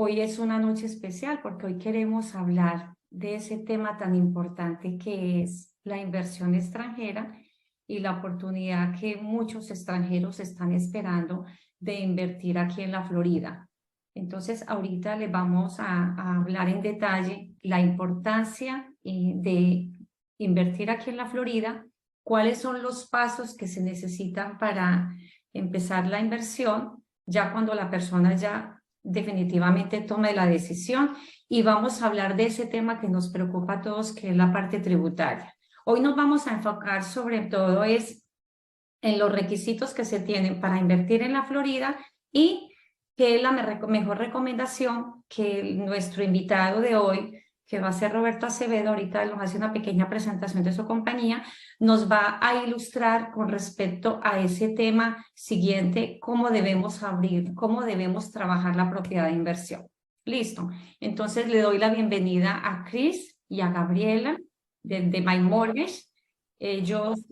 hoy es una noche especial porque hoy queremos hablar de ese tema tan importante que es la inversión extranjera y la oportunidad que muchos extranjeros están esperando de invertir aquí en la Florida. Entonces, ahorita les vamos a hablar en detalle la importancia de invertir aquí en la Florida, cuáles son los pasos que se necesitan para empezar la inversión, ya cuando la persona ya definitivamente tome la decisión, y vamos a hablar de ese tema que nos preocupa a todos, que es la parte tributaria. Hoy nos vamos a enfocar sobre todo en los requisitos que se tienen para invertir en la Florida y que es la mejor recomendación que nuestro invitado de hoy, que va a ser Roberto Acevedo, ahorita nos hace una pequeña presentación de su compañía, nos va a ilustrar con respecto a ese tema siguiente, cómo debemos abrir, cómo debemos trabajar la propiedad de inversión. Listo. Entonces le doy la bienvenida a Chris y a Gabriela de My Mortgage. Ellos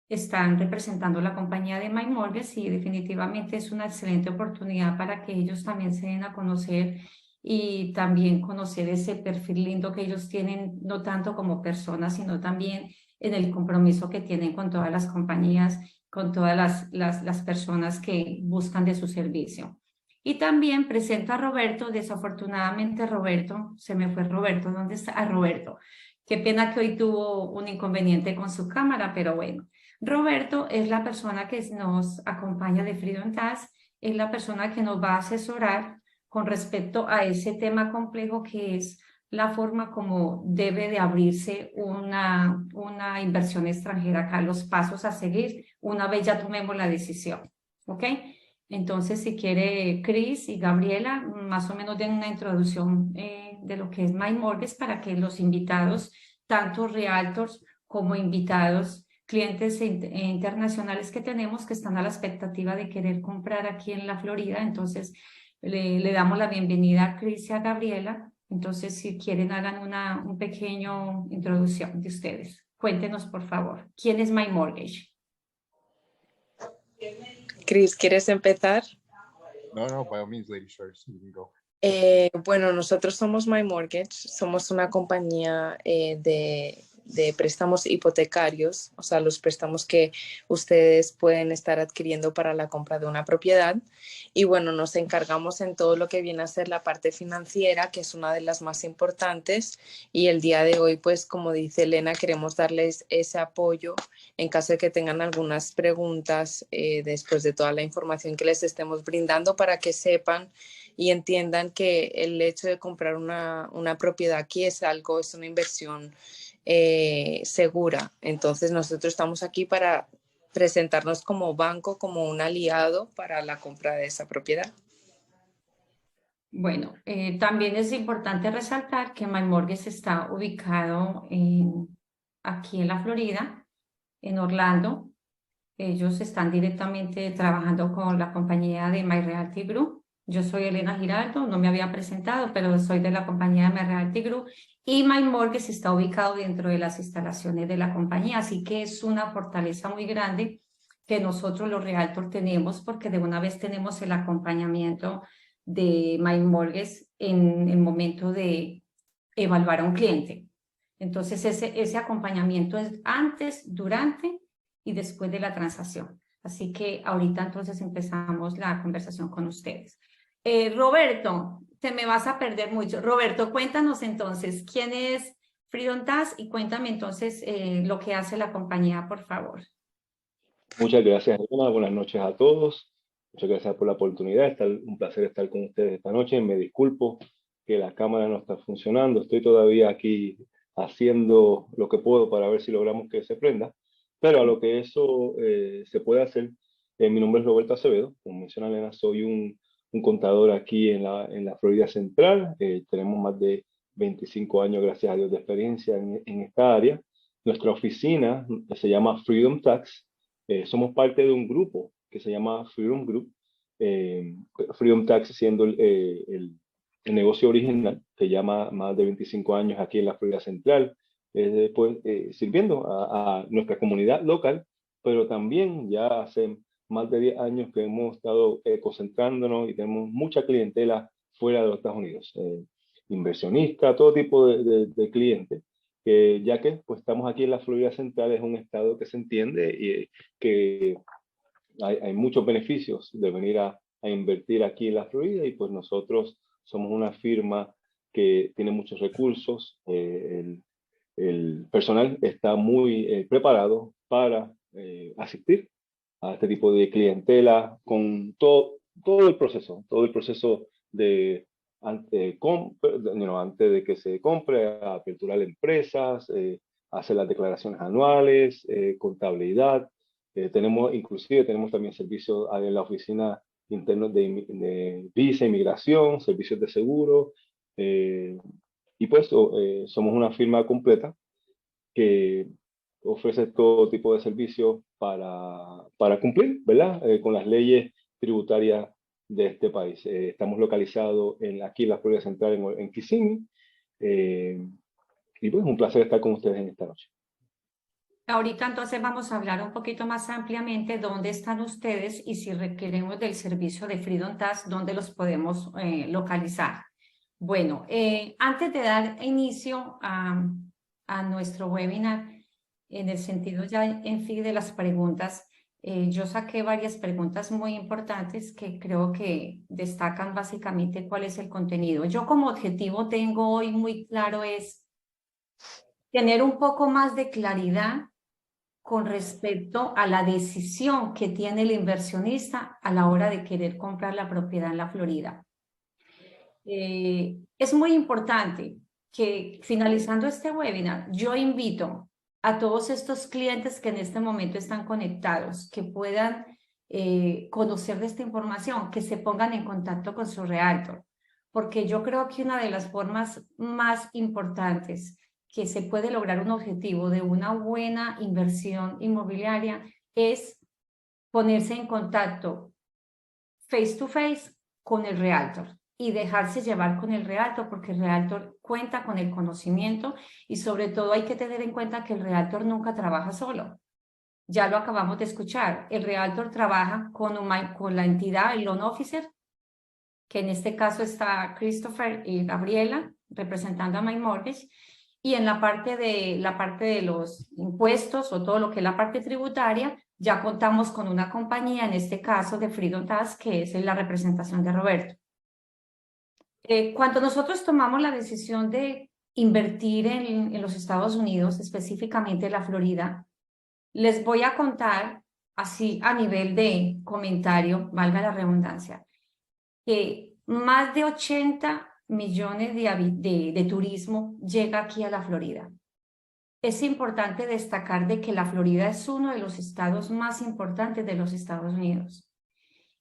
están representando la compañía de My Mortgage y definitivamente es una excelente oportunidad para que ellos también se den a conocer y también conocer ese perfil lindo que ellos tienen, no tanto como personas, sino también en el compromiso que tienen con todas las compañías, con todas las personas que buscan de su servicio. Y también presento a Roberto. Desafortunadamente Roberto, se me fue Roberto, ¿dónde está? Ah, Roberto. Qué pena que hoy tuvo un inconveniente con su cámara, pero bueno. Roberto es la persona que nos acompaña de Freedom Tax, es la persona que nos va a asesorar con respecto a ese tema complejo que es la forma como debe de abrirse una inversión extranjera acá, los pasos a seguir una vez ya tomemos la decisión, ¿ok? Entonces, si quiere Chris y Gabriela, más o menos den una introducción de lo que es My Mortgage para que los invitados, tanto realtors como invitados, clientes internacionales que tenemos que están a la expectativa de querer comprar aquí en la Florida. Entonces, le damos la bienvenida a Chris y a Gabriela. Entonces, si quieren, hagan un pequeño introducción de ustedes. Cuéntenos, por favor, ¿quién es My Mortgage? Chris, ¿quieres empezar? No, by all means, ladies first. You can go. Bueno, nosotros somos My Mortgage, somos una compañía de préstamos hipotecarios, o sea, los préstamos que ustedes pueden estar adquiriendo para la compra de una propiedad. Y bueno, nos encargamos en todo lo que viene a ser la parte financiera, que es una de las más importantes. Y el día de hoy, pues, como dice Elena, queremos darles ese apoyo en caso de que tengan algunas preguntas después de toda la información que les estemos brindando, para que sepan y entiendan que el hecho de comprar una propiedad aquí es una inversión segura. Entonces nosotros estamos aquí para presentarnos como banco, como un aliado para la compra de esa propiedad. Bueno, también es importante resaltar que My Mortgage está ubicado aquí en la Florida, en Orlando. Ellos están directamente trabajando con la compañía de My Realty Group. Yo soy Elena Giraldo, no me había presentado, pero soy de la compañía de My Realty Group, y My Mortgage está ubicado dentro de las instalaciones de la compañía, así que es una fortaleza muy grande que nosotros los Realtors tenemos, porque de una vez tenemos el acompañamiento de My Mortgage en el momento de evaluar a un cliente. Entonces ese acompañamiento es antes, durante y después de la transacción. Así que ahorita entonces empezamos la conversación con ustedes. Roberto, te me vas a perder mucho. Roberto, cuéntanos entonces quién es Freedom Tax y cuéntame entonces lo que hace la compañía, por favor. Muchas gracias, Elena. Buenas noches a todos. Muchas gracias por la oportunidad. Un placer estar con ustedes esta noche. Me disculpo que la cámara no está funcionando. Estoy todavía aquí haciendo lo que puedo para ver si logramos que se prenda. Pero a lo que eso se puede hacer, mi nombre es Roberto Acevedo. Como menciona Elena, soy un contador aquí en la Florida Central. Tenemos más de 25 años, gracias a Dios, de experiencia en esta área. Nuestra oficina se llama Freedom Tax. Somos parte de un grupo que se llama Freedom Group, Freedom Tax siendo el negocio original, que lleva más de 25 años aquí en la Florida Central, sirviendo a nuestra comunidad local, pero también ya hace más de 10 años que hemos estado concentrándonos y tenemos mucha clientela fuera de los Estados Unidos, inversionistas, todo tipo de clientes, que ya que pues, estamos aquí en la Florida Central, es un estado que se entiende y que hay muchos beneficios de venir a invertir aquí en la Florida, y pues nosotros somos una firma que tiene muchos recursos. El personal está muy preparado para asistir a este tipo de clientela con todo el proceso de antes de que se compre, aperturar empresas, hacer las declaraciones anuales, contabilidad. Inclusive tenemos también servicios en la oficina interna de visa, inmigración, servicios de seguro, y pues somos una firma completa que ofrece todo tipo de servicios para cumplir, ¿verdad? Con las leyes tributarias de este país. Estamos localizados aquí en la Florida Central, en Kissimmee, y pues un placer estar con ustedes en esta noche. Ahorita entonces vamos a hablar un poquito más ampliamente dónde están ustedes y si requerimos del servicio de Freedom Tax, dónde los podemos localizar. Bueno, antes de dar inicio a nuestro webinar, en el sentido ya en fin de las preguntas, yo saqué varias preguntas muy importantes que creo que destacan básicamente cuál es el contenido. Yo como objetivo tengo hoy muy claro es tener un poco más de claridad con respecto a la decisión que tiene el inversionista a la hora de querer comprar la propiedad en la Florida. Es muy importante que finalizando este webinar, yo invito a todos estos clientes que en este momento están conectados, que puedan conocer de esta información, que se pongan en contacto con su realtor, porque yo creo que una de las formas más importantes que se puede lograr un objetivo de una buena inversión inmobiliaria es ponerse en contacto face to face con el realtor y dejarse llevar con el realtor, porque el realtor cuenta con el conocimiento y sobre todo hay que tener en cuenta que el realtor nunca trabaja solo. Ya lo acabamos de escuchar, el realtor trabaja con la entidad, el loan officer, que en este caso está Christopher y Gabriela representando a My Mortgage, y en la parte de los impuestos o todo lo que es la parte tributaria, ya contamos con una compañía, en este caso de Freedom Tax, que es la representación de Roberto. Cuando nosotros tomamos la decisión de invertir en los Estados Unidos, específicamente en la Florida, les voy a contar, así a nivel de comentario, valga la redundancia, que más de 80 millones de turismo llega aquí a la Florida. Es importante destacar de que la Florida es uno de los estados más importantes de los Estados Unidos.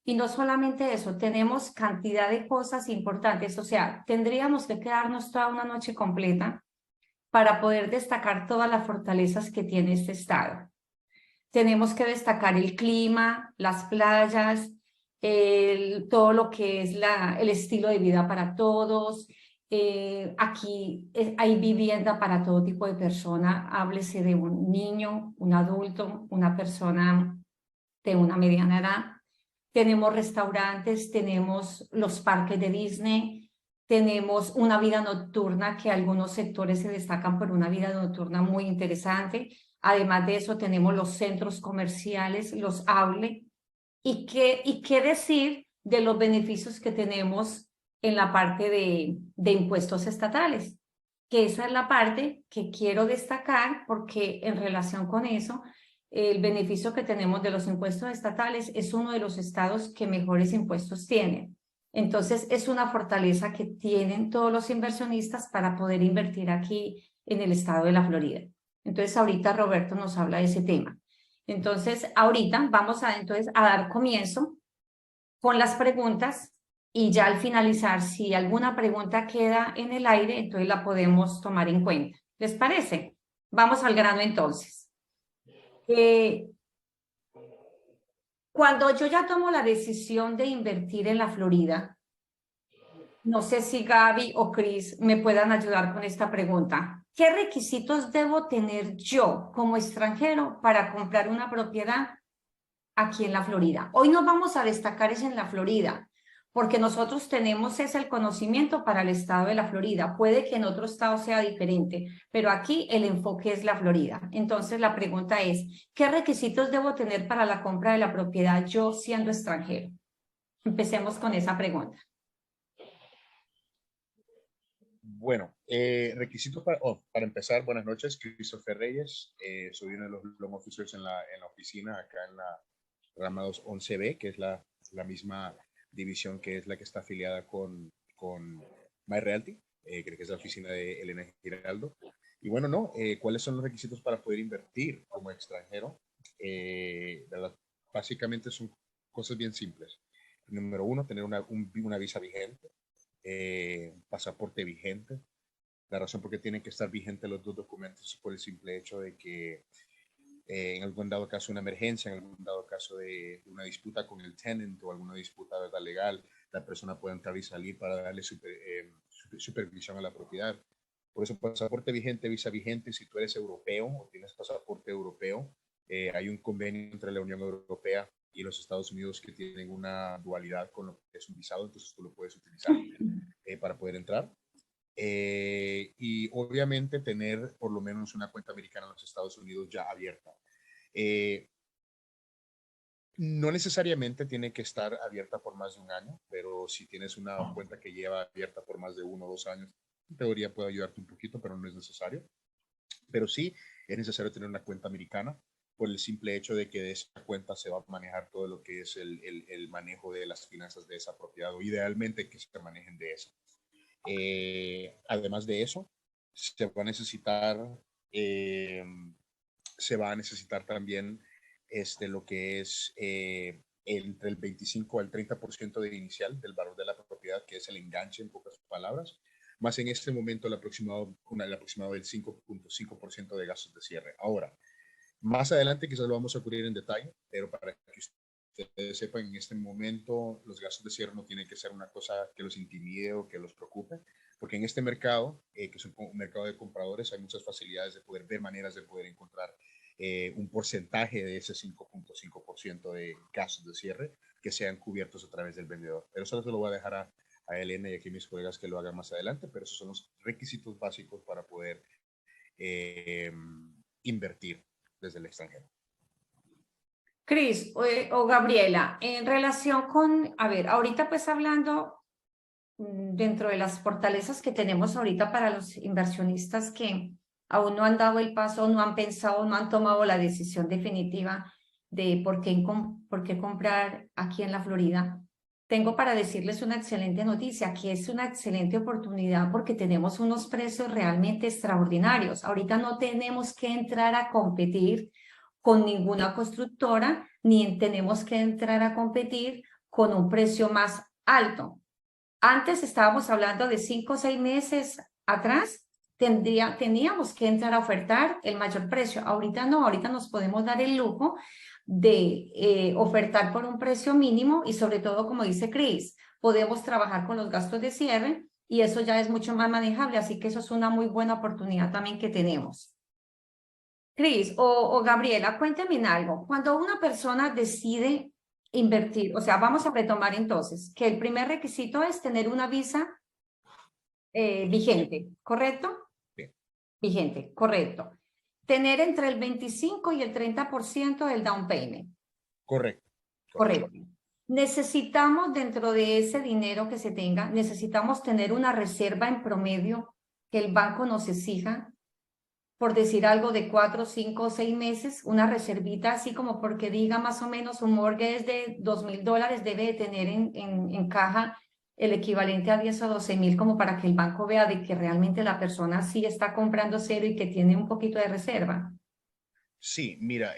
Y no solamente eso, tenemos cantidad de cosas importantes, o sea, tendríamos que quedarnos toda una noche completa para poder destacar todas las fortalezas que tiene este estado. Tenemos que destacar el clima, las playas, todo lo que es el estilo de vida para todos. Aquí hay vivienda para todo tipo de persona, háblese de un niño, un adulto, una persona de una mediana edad. Tenemos restaurantes, tenemos los parques de Disney, tenemos una vida nocturna que algunos sectores se destacan por una vida nocturna muy interesante. Además de eso tenemos los centros comerciales, los outlets. ¿Y qué decir de los beneficios que tenemos en la parte de impuestos estatales? Que esa es la parte que quiero destacar porque en relación con eso, el beneficio que tenemos de los impuestos estatales es uno de los estados que mejores impuestos tienen. Entonces, es una fortaleza que tienen todos los inversionistas para poder invertir aquí en el estado de la Florida. Entonces, ahorita Roberto nos habla de ese tema. Entonces, ahorita vamos a dar comienzo con las preguntas y ya al finalizar, si alguna pregunta queda en el aire, entonces la podemos tomar en cuenta. ¿Les parece? Vamos al grano entonces. Cuando yo ya tomo la decisión de invertir en la Florida, no sé si Gaby o Chris me puedan ayudar con esta pregunta. ¿Qué requisitos debo tener yo como extranjero para comprar una propiedad aquí en la Florida? Hoy nos vamos a destacar es en la Florida, porque nosotros tenemos ese el conocimiento para el estado de la Florida. Puede que en otro estado sea diferente, pero aquí el enfoque es la Florida. Entonces la pregunta es, ¿qué requisitos debo tener para la compra de la propiedad yo siendo extranjero? Empecemos con esa pregunta. Bueno, requisitos para empezar, buenas noches, Christopher Reyes, soy uno de los loan officers en la oficina, acá en la rama 11B, que es la misma división que es la que está afiliada con MyRealty, que es la oficina de Elena Giraldo. Y bueno, no, ¿cuáles son los requisitos para poder invertir como extranjero? Básicamente son cosas bien simples. Número uno, tener una visa vigente, pasaporte vigente. La razón por qué tienen que estar vigentes los dos documentos es por el simple hecho de que en algún dado caso de una emergencia, en algún dado caso de una disputa con el tenant o alguna disputa legal, la persona puede entrar y salir para darle supervisión a la propiedad. Por eso, pasaporte vigente, visa vigente. Si tú eres europeo o tienes pasaporte europeo, hay un convenio entre la Unión Europea y los Estados Unidos que tienen una dualidad con lo que es un visado, entonces tú lo puedes utilizar para poder entrar. Y obviamente tener por lo menos una cuenta americana en los Estados Unidos ya abierta. No necesariamente tiene que estar abierta por más de un año, pero si tienes una cuenta que lleva abierta por más de 1 o 2 años, en teoría puede ayudarte un poquito, pero no es necesario. Pero sí es necesario tener una cuenta americana por el simple hecho de que de esa cuenta se va a manejar todo lo que es el manejo de las finanzas de esa propiedad, o idealmente que se manejen de esa. Además de eso, se va a necesitar también lo que es entre el 25 al 30% de inicial del valor de la propiedad, que es el enganche en pocas palabras, más en este momento el aproximado del 5.5% de gastos de cierre. Ahora, más adelante quizás lo vamos a cubrir en detalle, pero para que ustedes sepan, en este momento los gastos de cierre no tienen que ser una cosa que los intimide o que los preocupe, porque en este mercado, que es un mercado de compradores, hay muchas facilidades de poder ver maneras de poder encontrar un porcentaje de ese 5.5% de gastos de cierre que sean cubiertos a través del vendedor. Pero eso se lo voy a dejar a Elena y aquí mis colegas que lo hagan más adelante, pero esos son los requisitos básicos para poder invertir desde el extranjero. Cris o Gabriela, en relación con, a ver, ahorita pues hablando dentro de las fortalezas que tenemos ahorita para los inversionistas que aún no han dado el paso, no han pensado, no han tomado la decisión definitiva de por qué comprar aquí en la Florida. Tengo para decirles una excelente noticia, que es una excelente oportunidad porque tenemos unos precios realmente extraordinarios. Ahorita no tenemos que entrar a competir con ninguna constructora, ni tenemos que entrar a competir con un precio más alto. Antes estábamos hablando de 5 o 6 meses atrás, teníamos que entrar a ofertar el mayor precio. Ahorita no, ahorita nos podemos dar el lujo de ofertar por un precio mínimo y sobre todo, como dice Cris, podemos trabajar con los gastos de cierre y eso ya es mucho más manejable, así que eso es una muy buena oportunidad también que tenemos. Cris o Gabriela, cuéntame en algo. Cuando una persona decide invertir, o sea, vamos a retomar entonces, que el primer requisito es tener una visa vigente, ¿correcto? Sí. Vigente, correcto. Tener entre el 25 y el 30% del down payment. Correcto. Correcto. Necesitamos dentro de ese dinero que se tenga, necesitamos tener una reserva en promedio que el banco nos exija, por decir algo de 4, 5 o 6 meses, una reservita así como porque diga más o menos un mortgage de $2,000 debe de tener en caja el equivalente a 10 o 12,000 como para que el banco vea de que realmente la persona sí está comprando cero y que tiene un poquito de reserva. Sí, mira,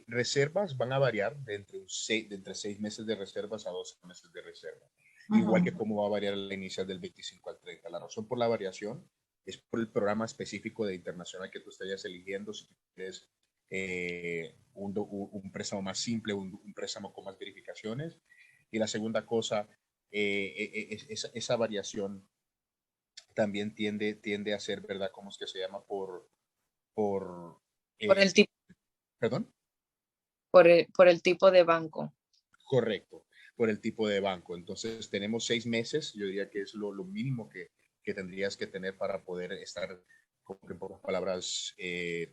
reservas van a variar de entre 6 meses de reservas a 12 meses de reserva. Igual que cómo va a variar la inicial del 25 al 30. La razón por la variación es por el programa específico de internacional que tú estés eligiendo. Si quieres un préstamo más simple, un préstamo con más verificaciones. Y la segunda cosa, esa variación también tiende a ser, ¿verdad? ¿Cómo es que se llama? Por el tipo, ¿Perdón? por el tipo de banco. Correcto. por el tipo de banco. Entonces tenemos 6 meses, yo diría que es lo mínimo que tendrías que tener para poder estar, como que en pocas palabras,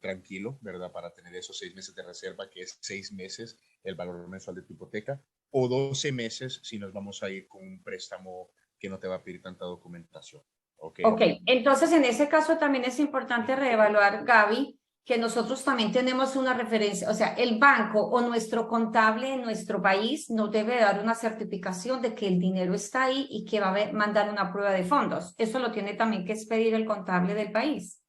tranquilo, ¿verdad? Para tener esos 6 meses de reserva, que es 6 meses el valor mensual de tu hipoteca, o 12 meses si nos vamos a ir con un préstamo que no te va a pedir tanta documentación. Ok, Ok, entonces en ese caso también es importante reevaluar, Gaby, que nosotros también tenemos una referencia, o sea, el banco o nuestro contable en nuestro país nos debe dar una certificación de que el dinero está ahí y que va a mandar una prueba de fondos. Eso lo tiene también que expedir el contable del país.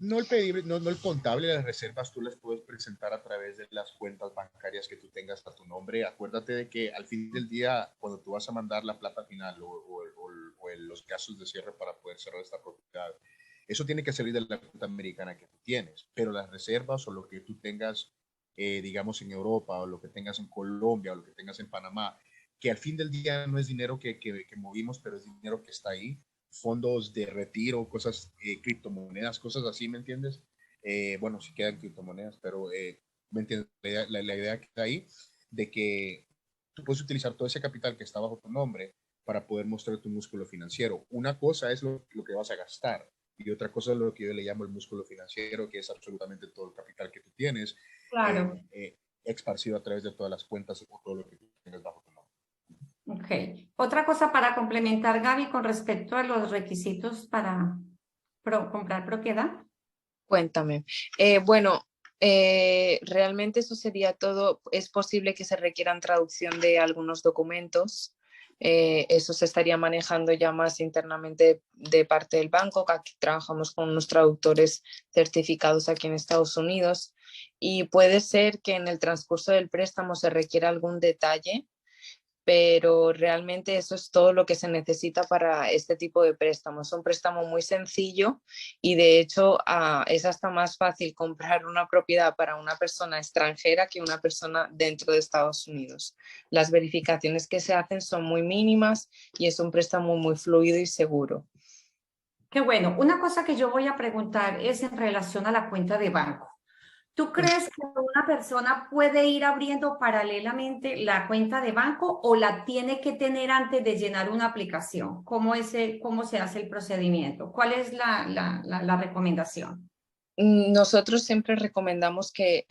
No el pedible, no el contable, las reservas tú las puedes presentar a través de las cuentas bancarias que tú tengas a tu nombre. Acuérdate de que al fin del día, cuando tú vas a mandar la plata final o los casos de cierre para poder cerrar esta propiedad, eso tiene que salir de la cuenta americana que tú tienes. Pero las reservas o lo que tú tengas, digamos, en Europa o lo que tengas en Colombia o lo que tengas en Panamá, que al fin del día no es dinero que movimos, pero es dinero que está ahí, fondos de retiro, cosas, criptomonedas, cosas así, ¿me entiendes? Bueno, si quedan criptomonedas, pero ¿me entiendes? La idea que está ahí de que tú puedes utilizar todo ese capital que está bajo tu nombre para poder mostrar tu músculo financiero. Una cosa es lo que vas a gastar y otra cosa es lo que yo le llamo el músculo financiero, que es absolutamente todo el capital que tú tienes Claro. esparcido a través de todas las cuentas o todo lo que tú tienes bajo tu nombre. Ok. Otra cosa para complementar, Gaby, con respecto a los requisitos para comprar propiedad. Cuéntame. Bueno, realmente eso sería todo. Es posible que se requieran traducción de algunos documentos. Eso se estaría manejando ya más internamente de parte del banco, que aquí trabajamos con unos traductores certificados aquí en Estados Unidos. Y puede ser que en el transcurso del préstamo se requiera algún detalle, pero realmente eso es todo lo que se necesita para este tipo de préstamos. Es un préstamo muy sencillo y de hecho es hasta más fácil comprar una propiedad para una persona extranjera que una persona dentro de Estados Unidos. Las verificaciones que se hacen son muy mínimas y es un préstamo muy fluido y seguro. Qué bueno. Una cosa que yo voy a preguntar es en relación a la cuenta de banco. ¿Tú crees que una persona puede ir abriendo paralelamente la cuenta de banco o la tiene que tener antes de llenar una aplicación? ¿Cómo se hace el procedimiento? ¿Cuál es la recomendación? Nosotros siempre recomendamos que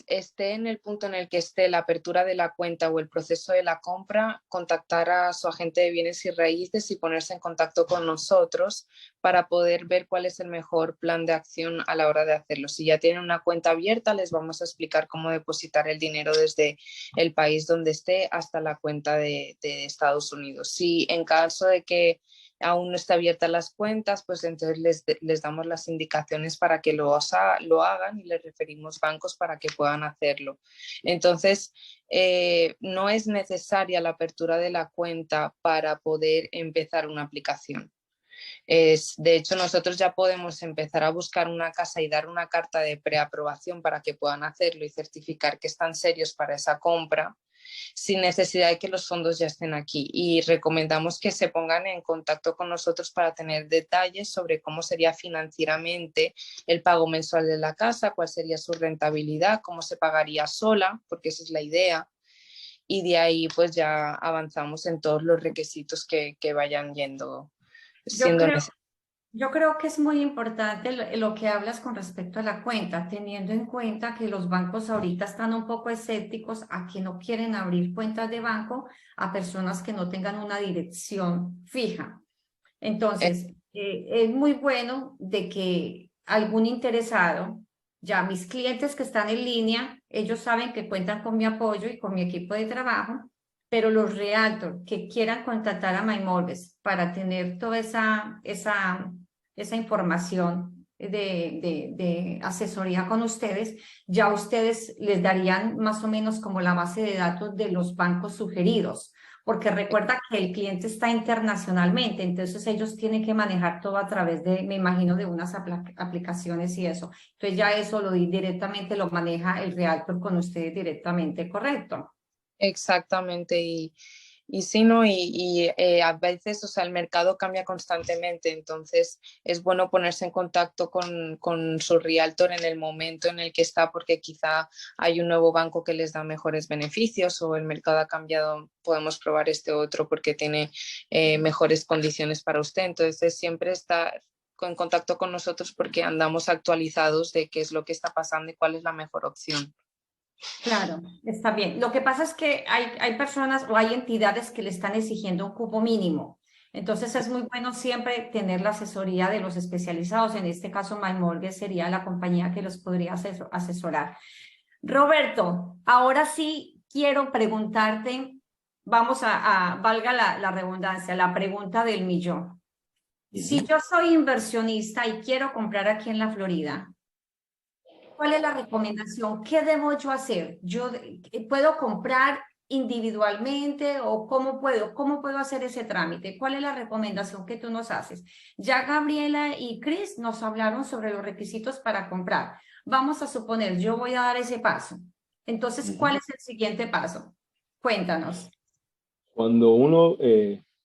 esté en el punto en el que esté la apertura de la cuenta o el proceso de la compra, contactar a su agente de bienes y raíces y ponerse en contacto con nosotros para poder ver cuál es el mejor plan de acción a la hora de hacerlo. Si ya tienen una cuenta abierta, les vamos a explicar cómo depositar el dinero desde el país donde esté hasta la cuenta de Estados Unidos. Si en caso de que aún no está abiertas las cuentas, pues entonces les damos las indicaciones para que lo hagan y les referimos bancos para que puedan hacerlo. Entonces, no es necesaria la apertura de la cuenta para poder empezar una aplicación. De hecho, nosotros ya podemos empezar a buscar una casa y dar una carta de preaprobación para que puedan hacerlo y certificar que están serios para esa compra, sin necesidad de que los fondos ya estén aquí. Y recomendamos que se pongan en contacto con nosotros para tener detalles sobre cómo sería financieramente el pago mensual de la casa, cuál sería su rentabilidad, cómo se pagaría sola, porque esa es la idea. Y de ahí pues ya avanzamos en todos los requisitos que vayan siendo necesarios. Yo creo que es muy importante lo que hablas con respecto a la cuenta, teniendo en cuenta que los bancos ahorita están un poco escépticos a que no quieren abrir cuentas de banco a personas que no tengan una dirección fija. Entonces, es muy bueno de que algún interesado, ya mis clientes que están en línea, ellos saben que cuentan con mi apoyo y con mi equipo de trabajo, pero los realtors que quieran contactar a MyMortgage para tener toda esa información de asesoría con ustedes, ya ustedes les darían más o menos como la base de datos de los bancos sugeridos, porque recuerda que el cliente está internacionalmente, entonces ellos tienen que manejar todo a través de, me imagino, de unas aplicaciones y eso. Entonces ya eso directamente lo maneja el realtor con ustedes directamente, ¿correcto? Exactamente, Y sí, ¿no? A veces, o sea, el mercado cambia constantemente, entonces es bueno ponerse en contacto con su realtor en el momento en el que está, porque quizá hay un nuevo banco que les da mejores beneficios o el mercado ha cambiado, podemos probar este otro porque tiene mejores condiciones para usted. Entonces siempre está en contacto con nosotros porque andamos actualizados de qué es lo que está pasando y cuál es la mejor opción. Claro, está bien. Lo que pasa es que hay personas o hay entidades que le están exigiendo un cupo mínimo. Entonces es muy bueno siempre tener la asesoría de los especializados. En este caso, MyMortgage sería la compañía que los podría asesorar. Roberto, ahora sí quiero preguntarte, vamos valga la redundancia, la pregunta del millón. Si yo soy inversionista y quiero comprar aquí en la Florida, ¿cuál es la recomendación? ¿Qué debo yo hacer? ¿Yo puedo comprar individualmente o cómo puedo hacer ese trámite? ¿Cuál es la recomendación que tú nos haces? Ya Gabriela y Chris nos hablaron sobre los requisitos para comprar. Vamos a suponer, yo voy a dar ese paso. Entonces, ¿cuál es el siguiente paso? Cuéntanos. Cuando uno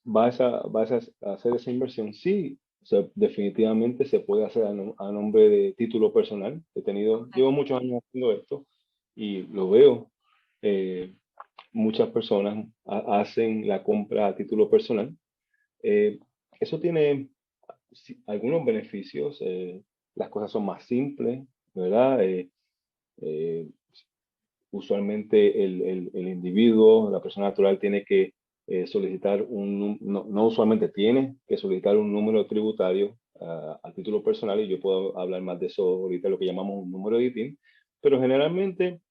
va a hacer esa inversión, sí, o sea, definitivamente se puede hacer a nombre de título personal. Llevo muchos años haciendo esto y lo veo. Muchas personas hacen la compra a título personal. Eso tiene algunos beneficios. Las cosas son más simples, ¿verdad? Usualmente el individuo, la persona natural, tiene que solicitar no usualmente tiene que solicitar un número tributario a título personal, y yo puedo hablar más de eso ahorita, lo que llamamos un número de ITIN, pero generalmente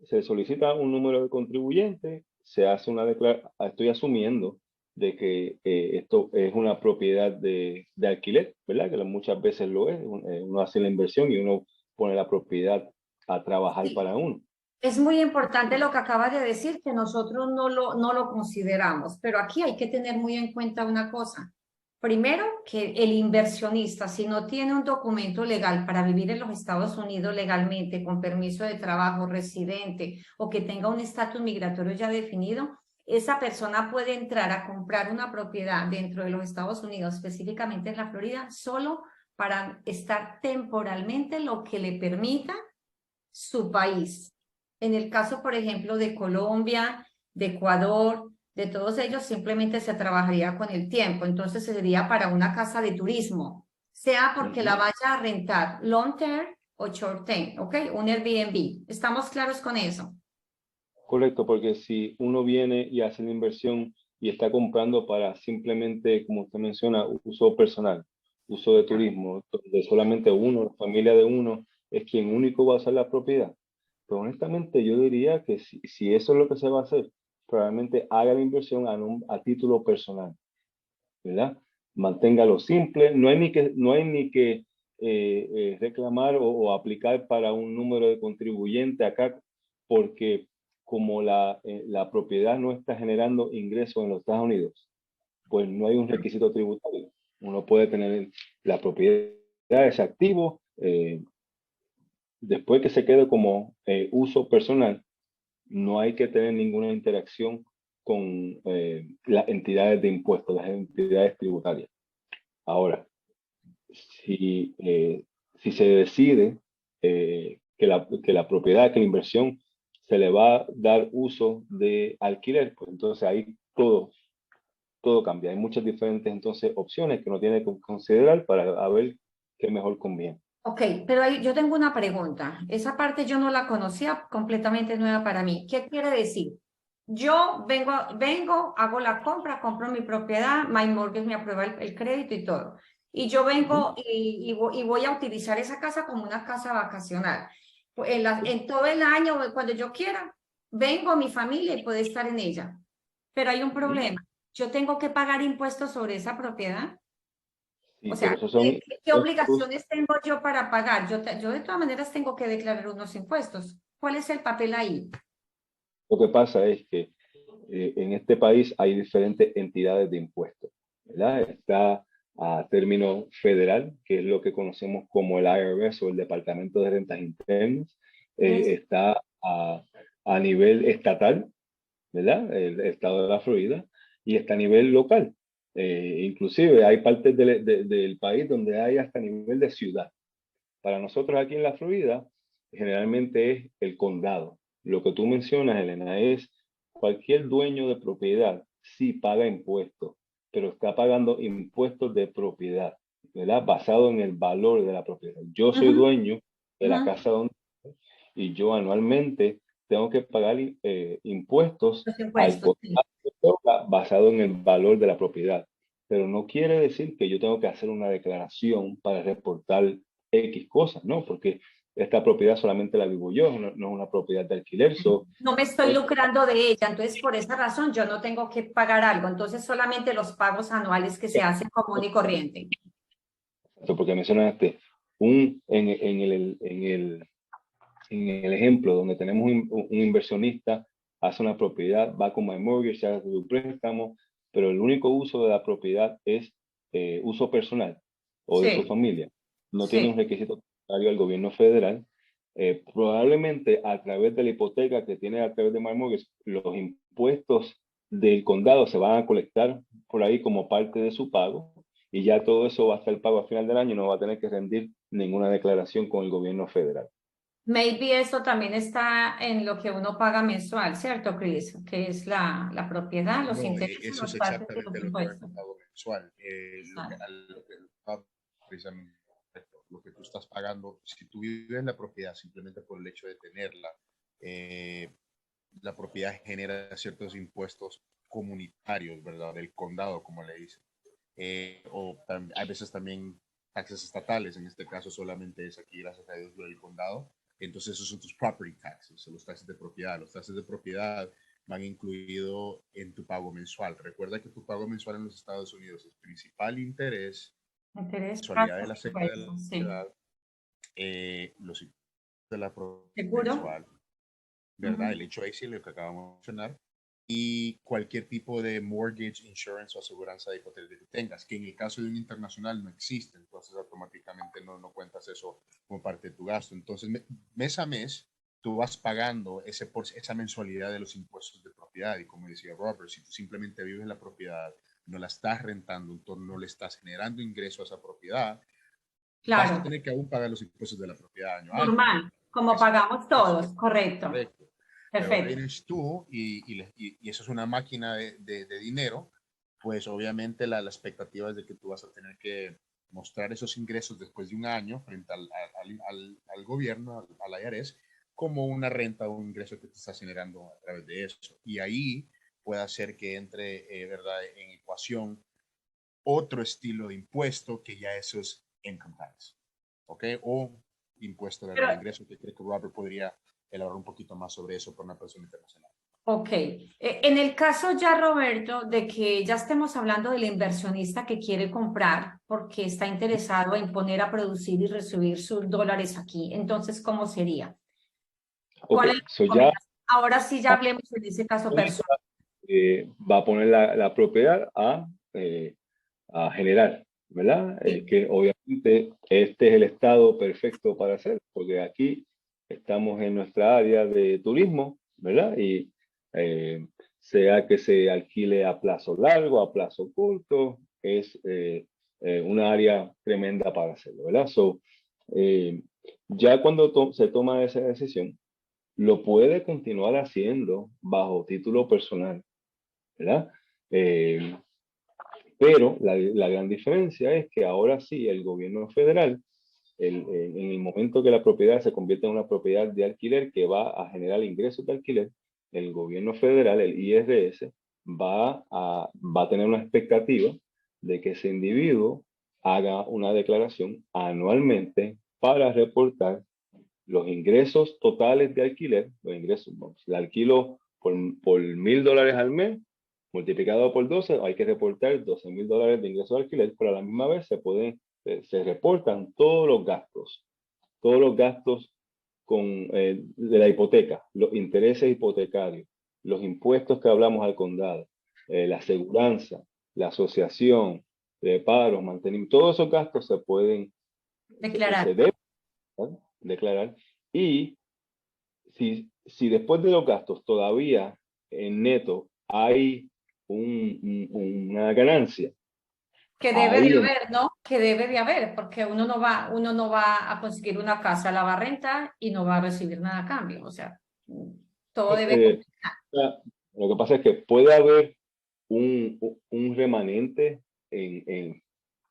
se solicita un número de contribuyente, se hace una declaración. Estoy asumiendo de que esto es una propiedad de alquiler, ¿verdad? Que muchas veces lo es. Uno hace la inversión y uno pone la propiedad a trabajar Sí. para uno. Es muy importante lo que acabas de decir, que nosotros no lo consideramos, pero aquí hay que tener muy en cuenta una cosa. Primero, que el inversionista, si no tiene un documento legal para vivir en los Estados Unidos legalmente, con permiso de trabajo, residente, o que tenga un estatus migratorio ya definido, esa persona puede entrar a comprar una propiedad dentro de los Estados Unidos, específicamente en la Florida, solo para estar temporalmente, lo que le permita su país. En el caso, por ejemplo, de Colombia, de Ecuador, de todos ellos, simplemente se trabajaría con el tiempo. Entonces sería para una casa de turismo, sea porque la vaya a rentar long term o short term, ¿ok? Un Airbnb. ¿Estamos claros con eso? Correcto, porque si uno viene y hace la inversión y está comprando para simplemente, como usted menciona, uso personal, uso de turismo, donde solamente uno, la familia de uno, es quien único va a usar la propiedad. Pero honestamente yo diría que si eso es lo que se va a hacer, probablemente haga la inversión a título personal, ¿verdad? Manténgalo simple, no hay ni que reclamar o aplicar para un número de contribuyente acá, porque como la propiedad no está generando ingresos en los Estados Unidos, pues no hay un requisito tributario. Uno puede tener la propiedad, ese activo, después que se quede como uso personal, no hay que tener ninguna interacción con las entidades de impuestos, las entidades tributarias. Ahora, si se decide que la propiedad, que la inversión se le va a dar uso de alquiler, pues entonces ahí todo cambia. Hay muchas diferentes entonces opciones que uno tiene que considerar para ver qué mejor conviene. Ok, pero ahí yo tengo una pregunta. Esa parte yo no la conocía, completamente nueva para mí. ¿Qué quiere decir? Yo vengo, hago la compra, compro mi propiedad, MyMortgage me aprueba el crédito y todo. Y yo vengo y voy a utilizar esa casa como una casa vacacional. Pues en todo el año, cuando yo quiera, vengo, mi familia y puede estar en ella. Pero hay un problema. Yo tengo que pagar impuestos sobre esa propiedad. O Sí, pero sea, esos son ¿qué impuestos. obligaciones tengo yo para pagar? Yo de todas maneras tengo que declarar unos impuestos. ¿Cuál es el papel ahí? Lo que pasa es que en este país hay diferentes entidades de impuestos, ¿verdad? Está a término federal, que es lo que conocemos como el IRS o el Departamento de Rentas Internas. ¿Ves? Está a nivel estatal, ¿verdad? El estado de la Florida, y está a nivel local. Inclusive hay partes del país donde hay hasta nivel de ciudad. Para nosotros aquí en la Florida, generalmente es el condado. Lo que tú mencionas, Elena, es cualquier dueño de propiedad sí paga impuestos, pero está pagando impuestos de propiedad, ¿verdad? Basado en el valor de la propiedad. Yo soy Ujú, dueño de la ujú. casa donde y yo anualmente tengo que pagar impuestos Los al impuestos, sí. condado basado en el valor de la propiedad. Pero no quiere decir que yo tengo que hacer una declaración para reportar X cosas, ¿no? Porque esta propiedad solamente la vivo yo, no, no es una propiedad de alquiler. No me estoy lucrando de ella, entonces por esa razón yo no tengo que pagar algo, entonces solamente los pagos anuales que se hacen común y corriente. Porque mencionaste en el ejemplo donde tenemos un inversionista, hace una propiedad, va con My Mortgage, hace su préstamo, pero el único uso de la propiedad es uso personal o de su Sí, familia. No tiene un sí. requisito tributario al gobierno federal. Probablemente a través de la hipoteca que tiene a través de My Mortgage, los impuestos del condado se van a colectar por ahí como parte de su pago y ya todo eso va a estar pago a final del año y no va a tener que rendir ninguna declaración con el gobierno federal. Maybe eso también está en lo que uno paga mensual, ¿cierto, Chris? Que es la propiedad, los No, intereses, eso los es taxes y los exactamente lo que va en tu impuestos. pago mensual. Exacto. Precisamente lo que tú estás pagando, si tú vives en la propiedad simplemente por el hecho de tenerla, eh, la propiedad genera ciertos impuestos comunitarios, ¿verdad? Del condado, como le dicen. A veces también taxes estatales, en este caso solamente es aquí, gracias a Dios, lo del condado. Entonces esos son tus property taxes, los taxes de propiedad. Los taxes de propiedad van incluidos en tu pago mensual. Recuerda que tu pago mensual en los Estados Unidos es principal interés, Interés, mensualidad de tasas, la secta de la impuestos, sí. propiedad, los impuestos de la propiedad ¿Seguro? mensual, ¿verdad? Ujú. El HOAC, lo que acabamos de mencionar, y cualquier tipo de mortgage, insurance o aseguranza de hipoteca que tengas, que en el caso de un internacional no existe, entonces automáticamente no cuentas eso como parte de tu gasto. Entonces, mes a mes, tú vas pagando esa mensualidad de los impuestos de propiedad y como decía Robert, si tú simplemente vives en la propiedad, no la estás rentando, entonces no le estás generando ingreso a esa propiedad, vas a Claro, tener que aún pagar los impuestos de la propiedad año a año. normal, como Eso pagamos es todos, correcto. correcto. Pero ahora Perfecto. vienes tú y eso es una máquina de dinero, pues obviamente la expectativa es de que tú vas a tener que mostrar esos ingresos después de un año frente al gobierno, al IRS, como una renta o un ingreso que te estás generando a través de eso. Y ahí puede hacer que entre, ¿verdad?, en ecuación otro estilo de impuesto que ya eso es income tax, ¿ok? O impuesto de Pero, ingreso, que creo que Robert podría elaborar un poquito más sobre eso por una persona internacional. ok. En el caso ya, Roberto, de que ya estemos hablando del inversionista que quiere comprar porque está interesado en poner a producir y recibir sus dólares aquí, entonces, ¿cómo sería? Ok, ¿Cuál es la so ya recomendación? Ahora sí, ya hablemos en ese caso personal. va a poner la propiedad a generar, ¿verdad? Sí, Que obviamente este es el estado perfecto para hacer, porque aquí estamos en nuestra área de turismo, ¿verdad? Y sea que se alquile a plazo largo, a plazo corto, es una área tremenda para hacerlo, ¿verdad? Eh, ya cuando se toma esa decisión, lo puede continuar haciendo bajo título personal, ¿verdad? Eh, pero la gran diferencia es que ahora sí el gobierno federal, en el momento que la propiedad se convierte en una propiedad de alquiler que va a generar ingresos de alquiler, el gobierno federal, el IRS, va a tener una expectativa de que ese individuo haga una declaración anualmente para reportar los ingresos totales de alquiler, los ingresos, vamos, el alquilo por $1,000 al mes, multiplicado por 12, hay que reportar $12,000 de ingresos de alquiler, pero a la misma vez se reportan todos los gastos de la hipoteca, los intereses hipotecarios, los impuestos que hablamos al condado, la aseguranza, la asociación, de paros, mantenimiento, todos esos gastos se pueden, se declarar. deben, ¿no?, declarar. Y si después de los gastos todavía en neto hay una ganancia. Que debe de Ahí haber, ¿no? Que debe de haber, porque uno no va a conseguir una casa, la va a rentar y no va a recibir nada a cambio. O sea, todo debe... lo que pasa es que puede haber un remanente en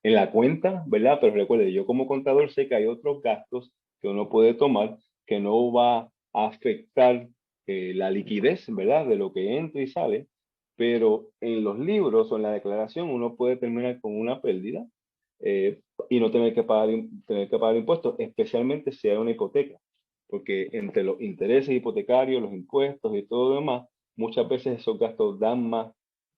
la cuenta, ¿verdad? Pero recuerde, yo como contador sé que hay otros gastos que uno puede tomar que no va a afectar la liquidez, ¿verdad? De lo que entra y sale, pero en los libros o en la declaración uno puede terminar con una pérdida y no tener que pagar impuestos, especialmente si hay una hipoteca, porque entre los intereses hipotecarios, los impuestos y todo lo demás, muchas veces esos gastos dan más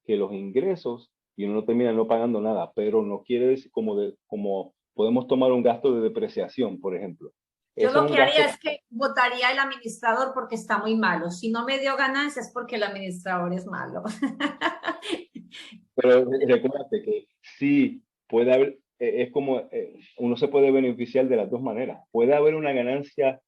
que los ingresos y uno no termina no pagando nada, pero no quiere decir como podemos tomar un gasto de depreciación, por ejemplo. Yo Eso lo es un que haría gasto, es que votaría el administrador porque está muy malo. Si no me dio ganancias es porque el administrador es malo. pero recuérdate que sí puede haber, es como uno se puede beneficiar de las dos maneras. Puede haber una ganancia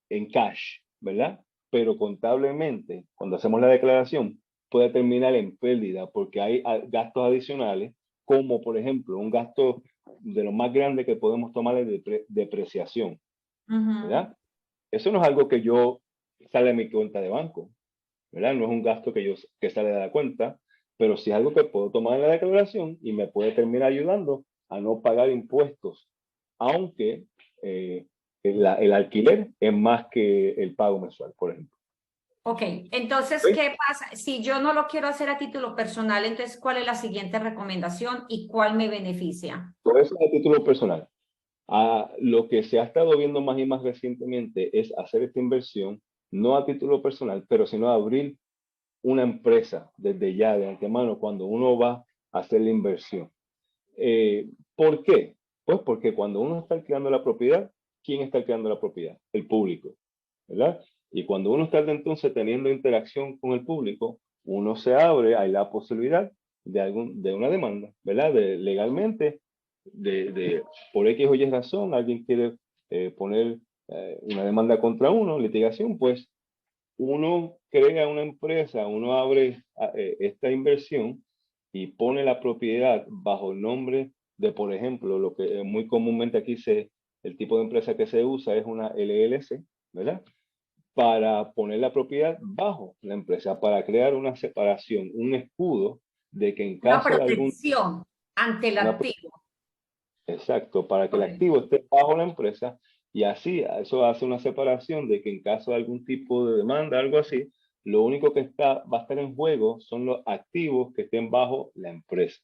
en cash, ¿verdad? Pero contablemente, cuando hacemos la declaración, puede terminar en pérdida porque hay gastos adicionales, como por ejemplo un gasto de lo más grande que podemos tomar es de depreciación, ¿verdad? Eso no es algo que yo sale de mi cuenta de banco, ¿verdad? No es un gasto que sale de la cuenta, pero sí es algo que puedo tomar en la declaración y me puede terminar ayudando a no pagar impuestos, aunque el alquiler es más que el pago mensual, por ejemplo. Ok, entonces, ¿Sí? ¿qué pasa? Si yo no lo quiero hacer a título personal, entonces, ¿cuál es la siguiente recomendación y cuál me beneficia? Todo eso es a título personal. Lo que se ha estado viendo más y más recientemente es hacer esta inversión, no a título personal, pero sino abrir una empresa desde ya, de antemano, cuando uno va a hacer la inversión. ¿Por qué? Pues porque cuando uno está alquilando la propiedad, ¿quién está alquilando la propiedad? El público, ¿verdad? Y cuando uno está entonces teniendo interacción con el público, uno se abre, hay la posibilidad de una demanda, ¿verdad? Legalmente, por X o Y razón, alguien quiere poner una demanda contra uno, litigación, pues uno crea una empresa, uno abre esta inversión y pone la propiedad bajo el nombre de, por ejemplo, lo que muy comúnmente aquí el tipo de empresa que se usa es una LLC, ¿verdad? Para poner la propiedad bajo la empresa, para crear una separación, un escudo de que en Una caso de algún... protección ante el activo. Exacto, para que el Okay. activo esté bajo la empresa y así eso hace una separación de que en caso de algún tipo de demanda, algo así, lo único que va a estar en juego son los activos que estén bajo la empresa.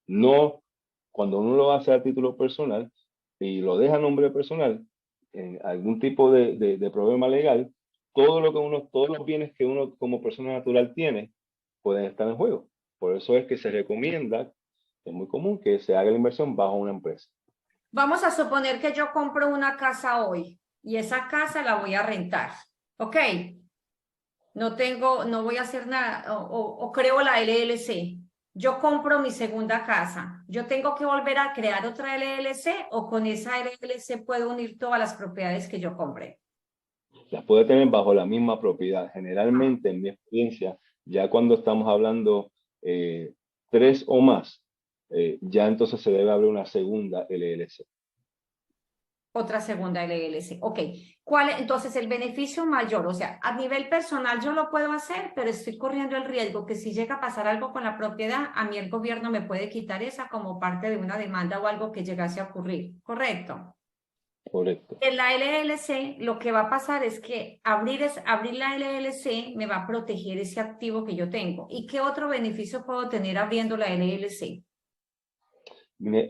No, cuando uno lo hace a título personal y lo deja a nombre personal, en algún tipo de problema legal, todos los bienes que uno como persona natural tiene pueden estar en juego. Por eso es que se recomienda, es muy común que se haga la inversión bajo una empresa. Vamos a suponer que yo compro una casa hoy y esa casa la voy a rentar. ¿Ok? No voy a hacer nada o creo la LLC. Yo compro mi segunda casa. ¿Yo tengo que volver a crear otra LLC o con esa LLC puedo unir todas las propiedades que yo compré? Las puede tener bajo la misma propiedad. Generalmente, en mi experiencia, ya cuando estamos hablando 3 o más, ya entonces se debe abrir una segunda LLC. Otra segunda LLC. Ok. ¿Cuál es entonces el beneficio mayor? O sea, a nivel personal yo lo puedo hacer, pero estoy corriendo el riesgo que si llega a pasar algo con la propiedad, a mí el gobierno me puede quitar esa como parte de una demanda o algo que llegase a ocurrir. ¿Correcto? Correcto. En la LLC lo que va a pasar es que abrir la LLC me va a proteger ese activo que yo tengo. ¿Y qué otro beneficio puedo tener abriendo la LLC?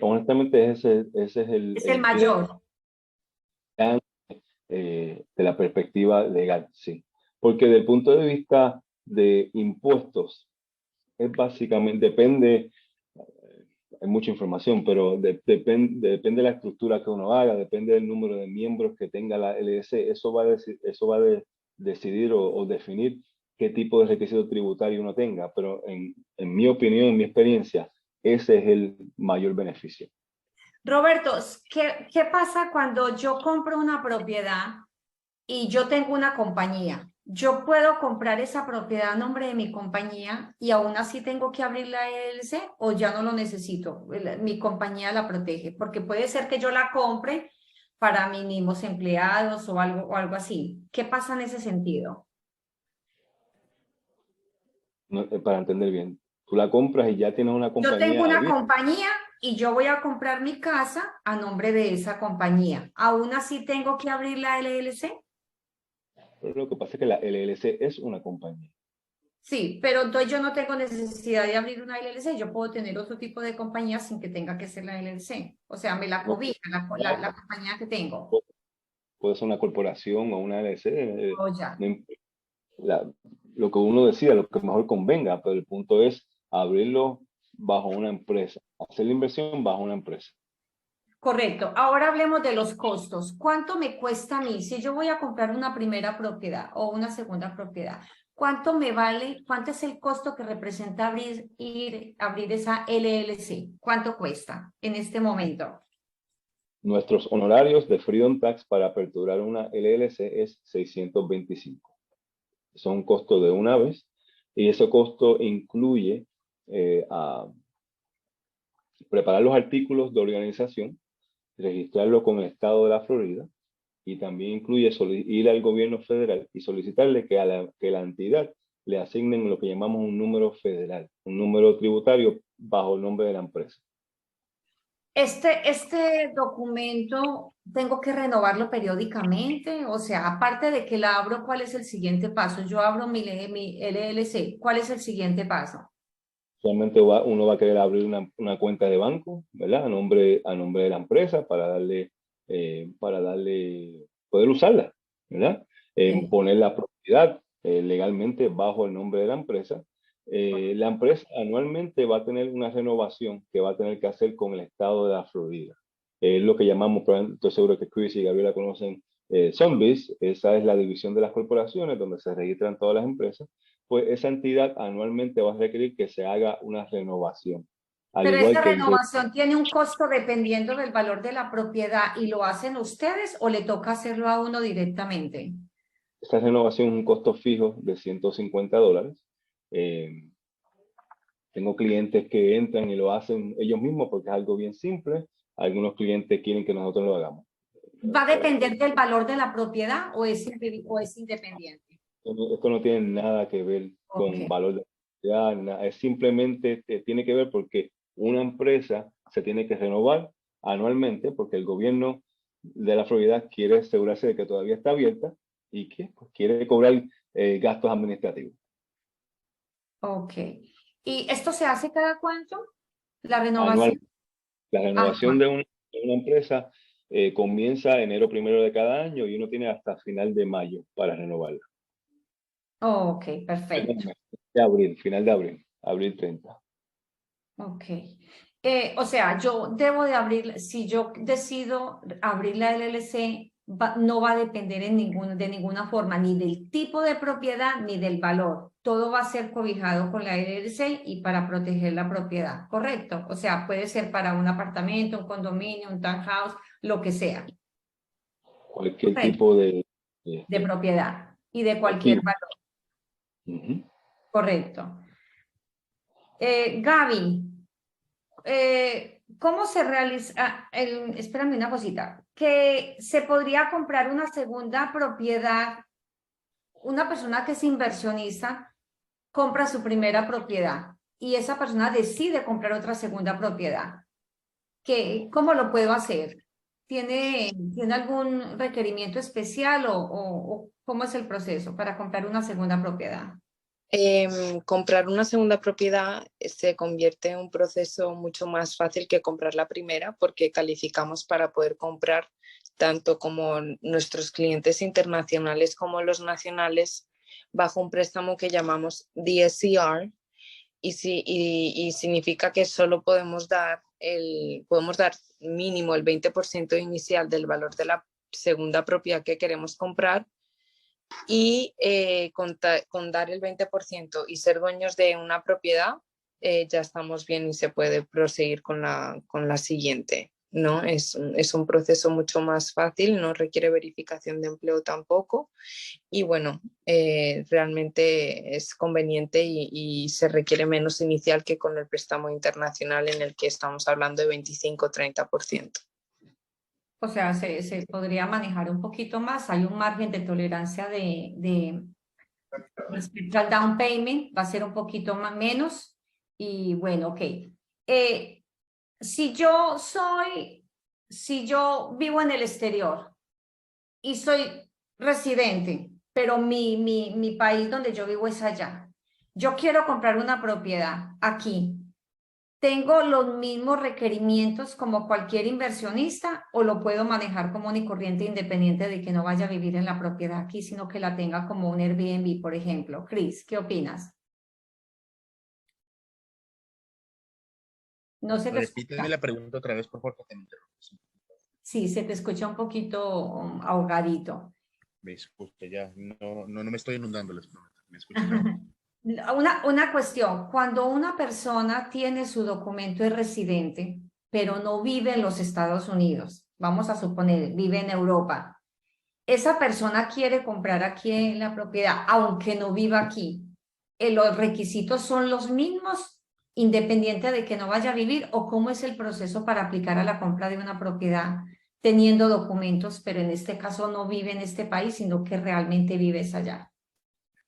Honestamente, ese es Es el mayor. plan de la perspectiva legal, sí. Porque desde el punto de vista de impuestos, es básicamente, depende, hay mucha información, pero depende de la estructura que uno haga, depende del número de miembros que tenga la LLC, eso va a decidir o definir qué tipo de requisito tributario uno tenga, pero en mi opinión, en mi experiencia, ese es el mayor beneficio. Roberto, ¿qué pasa cuando yo compro una propiedad y yo tengo una compañía? yo puedo comprar esa propiedad a nombre de mi compañía y aún así tengo que abrir la LLC o ya no lo necesito, mi compañía la protege, porque puede ser que yo la compre para mis mismos empleados o algo así. ¿Qué pasa en ese sentido? No, para entender bien, tú la compras y ya tienes una Yo tengo compañía una abierta. compañía y yo voy a comprar mi casa a nombre de esa compañía. ¿Aún así tengo que abrir la LLC? Pero lo que pasa es que la LLC es una compañía. Sí, pero entonces yo no tengo necesidad de abrir una LLC, yo puedo tener otro tipo de compañía sin que tenga que ser la LLC. O sea, me la No, cobija la compañía que tengo. puede ser una corporación o una LLC. O ya. No la- lo que uno decida, lo que mejor convenga, pero el punto es abrirlo bajo una empresa, hacer la inversión bajo una empresa. Correcto. Ahora hablemos de los costos. ¿Cuánto me cuesta a mí si yo voy a comprar una primera propiedad o una segunda propiedad? ¿Cuánto me vale? ¿Cuánto es el costo que representa abrir esa LLC? ¿Cuánto cuesta en este momento? Nuestros honorarios de Freedom Tax para aperturar una LLC es 625. Son un costo de una vez y ese costo incluye a preparar los artículos de organización, registrarlo con el estado de la Florida y también incluye ir al gobierno federal y solicitarle que la entidad le asignen lo que llamamos un número federal, un número tributario bajo el nombre de la empresa. Este documento tengo que renovarlo periódicamente, o sea, aparte de que la abro, ¿cuál es el siguiente paso? Yo abro mi LLC, ¿cuál es el siguiente paso? Solamente uno va a querer abrir una cuenta de banco, ¿verdad? A nombre de la empresa para darle, poder usarla, ¿verdad? Sí. Poner la propiedad legalmente bajo el nombre de la empresa. La empresa anualmente va a tener una renovación que va a tener que hacer con el estado de la Florida. Es lo que llamamos, estoy seguro que Chris y Gabriela conocen, Sunbiz. Esa es la división de las corporaciones donde se registran todas las empresas. Pues esa entidad anualmente va a requerir que se haga una renovación. Al Pero igual esa que renovación tiene un costo dependiendo del valor de la propiedad y lo hacen ustedes o le toca hacerlo a uno directamente. esta renovación es un costo fijo de $150. Eh, Tengo clientes que entran y lo hacen ellos mismos porque es algo bien simple. Algunos clientes quieren que nosotros lo hagamos. ¿Va a depender del valor de la propiedad o es independiente? Esto no tiene nada que ver con Ok. valor de propiedad, es simplemente tiene que ver porque una empresa se tiene que renovar anualmente porque el gobierno de la Florida quiere asegurarse de que todavía está abierta y que pues, quiere cobrar gastos administrativos. Ok. ¿Y esto se hace cada cuánto? ¿La Anual. renovación? La renovación Anual. de una empresa comienza enero 1 de cada año y uno tiene hasta final de mayo para renovarla. Ok, perfecto. Final de abril, abril 30. Ok. O sea, yo debo de abrir, si yo decido abrir la LLC, no va a depender de ninguna forma, ni del tipo de propiedad ni del valor. Todo va a ser cobijado con la LLC y para proteger la propiedad, ¿correcto? O sea, puede ser para un apartamento, un condominio, un townhouse, lo que sea, Cualquier ¿correcto? tipo De propiedad y de de cualquier activo. valor, Ujú. ¿correcto? Gaby. ¿Cómo se realiza? Espérame una cosita, que se podría comprar una segunda propiedad, una persona que es inversionista compra su primera propiedad y esa persona decide comprar otra segunda propiedad. ¿Cómo lo puedo hacer? ¿Tiene algún requerimiento especial o cómo es el proceso para comprar una segunda propiedad? Comprar una segunda propiedad se convierte en un proceso mucho más fácil que comprar la primera porque calificamos para poder comprar tanto como nuestros clientes internacionales como los nacionales bajo un préstamo que llamamos DSCR y significa que solo podemos dar mínimo el 20% inicial del valor de la segunda propiedad que queremos comprar y con dar el 20% y ser dueños de una propiedad, ya estamos bien y se puede proseguir con la siguiente. ¿no? Es un proceso mucho más fácil, no requiere verificación de empleo tampoco y bueno, realmente es conveniente y se requiere menos inicial que con el préstamo internacional en el que estamos hablando de 25-30%. O sea, se podría manejar un poquito más, hay un margen de tolerancia respecto al down payment, va a ser un poquito más, menos y bueno, ok. Si yo vivo en el exterior y soy residente, pero mi país donde yo vivo es allá, yo quiero comprar una propiedad aquí, ¿tengo los mismos requerimientos como cualquier inversionista o lo puedo manejar común y corriente independiente de que no vaya a vivir en la propiedad aquí, sino que la tenga como un Airbnb, por ejemplo? Chris, ¿qué opinas? No se te Repíteme escucha. la pregunta otra vez, por favor, que te interrumpes. Sí, se te escucha un poquito ahogadito. Me disculpe, ya no me estoy inundando, les prometo. Me escucho mejor. Una cuestión, cuando una persona tiene su documento de residente, pero no vive en los Estados Unidos, vamos a suponer, vive en Europa, esa persona quiere comprar aquí en la propiedad, aunque no viva aquí, ¿los requisitos son los mismos, independiente de que no vaya a vivir? ¿O cómo es el proceso para aplicar a la compra de una propiedad teniendo documentos, pero en este caso no vive en este país, sino que realmente vives allá?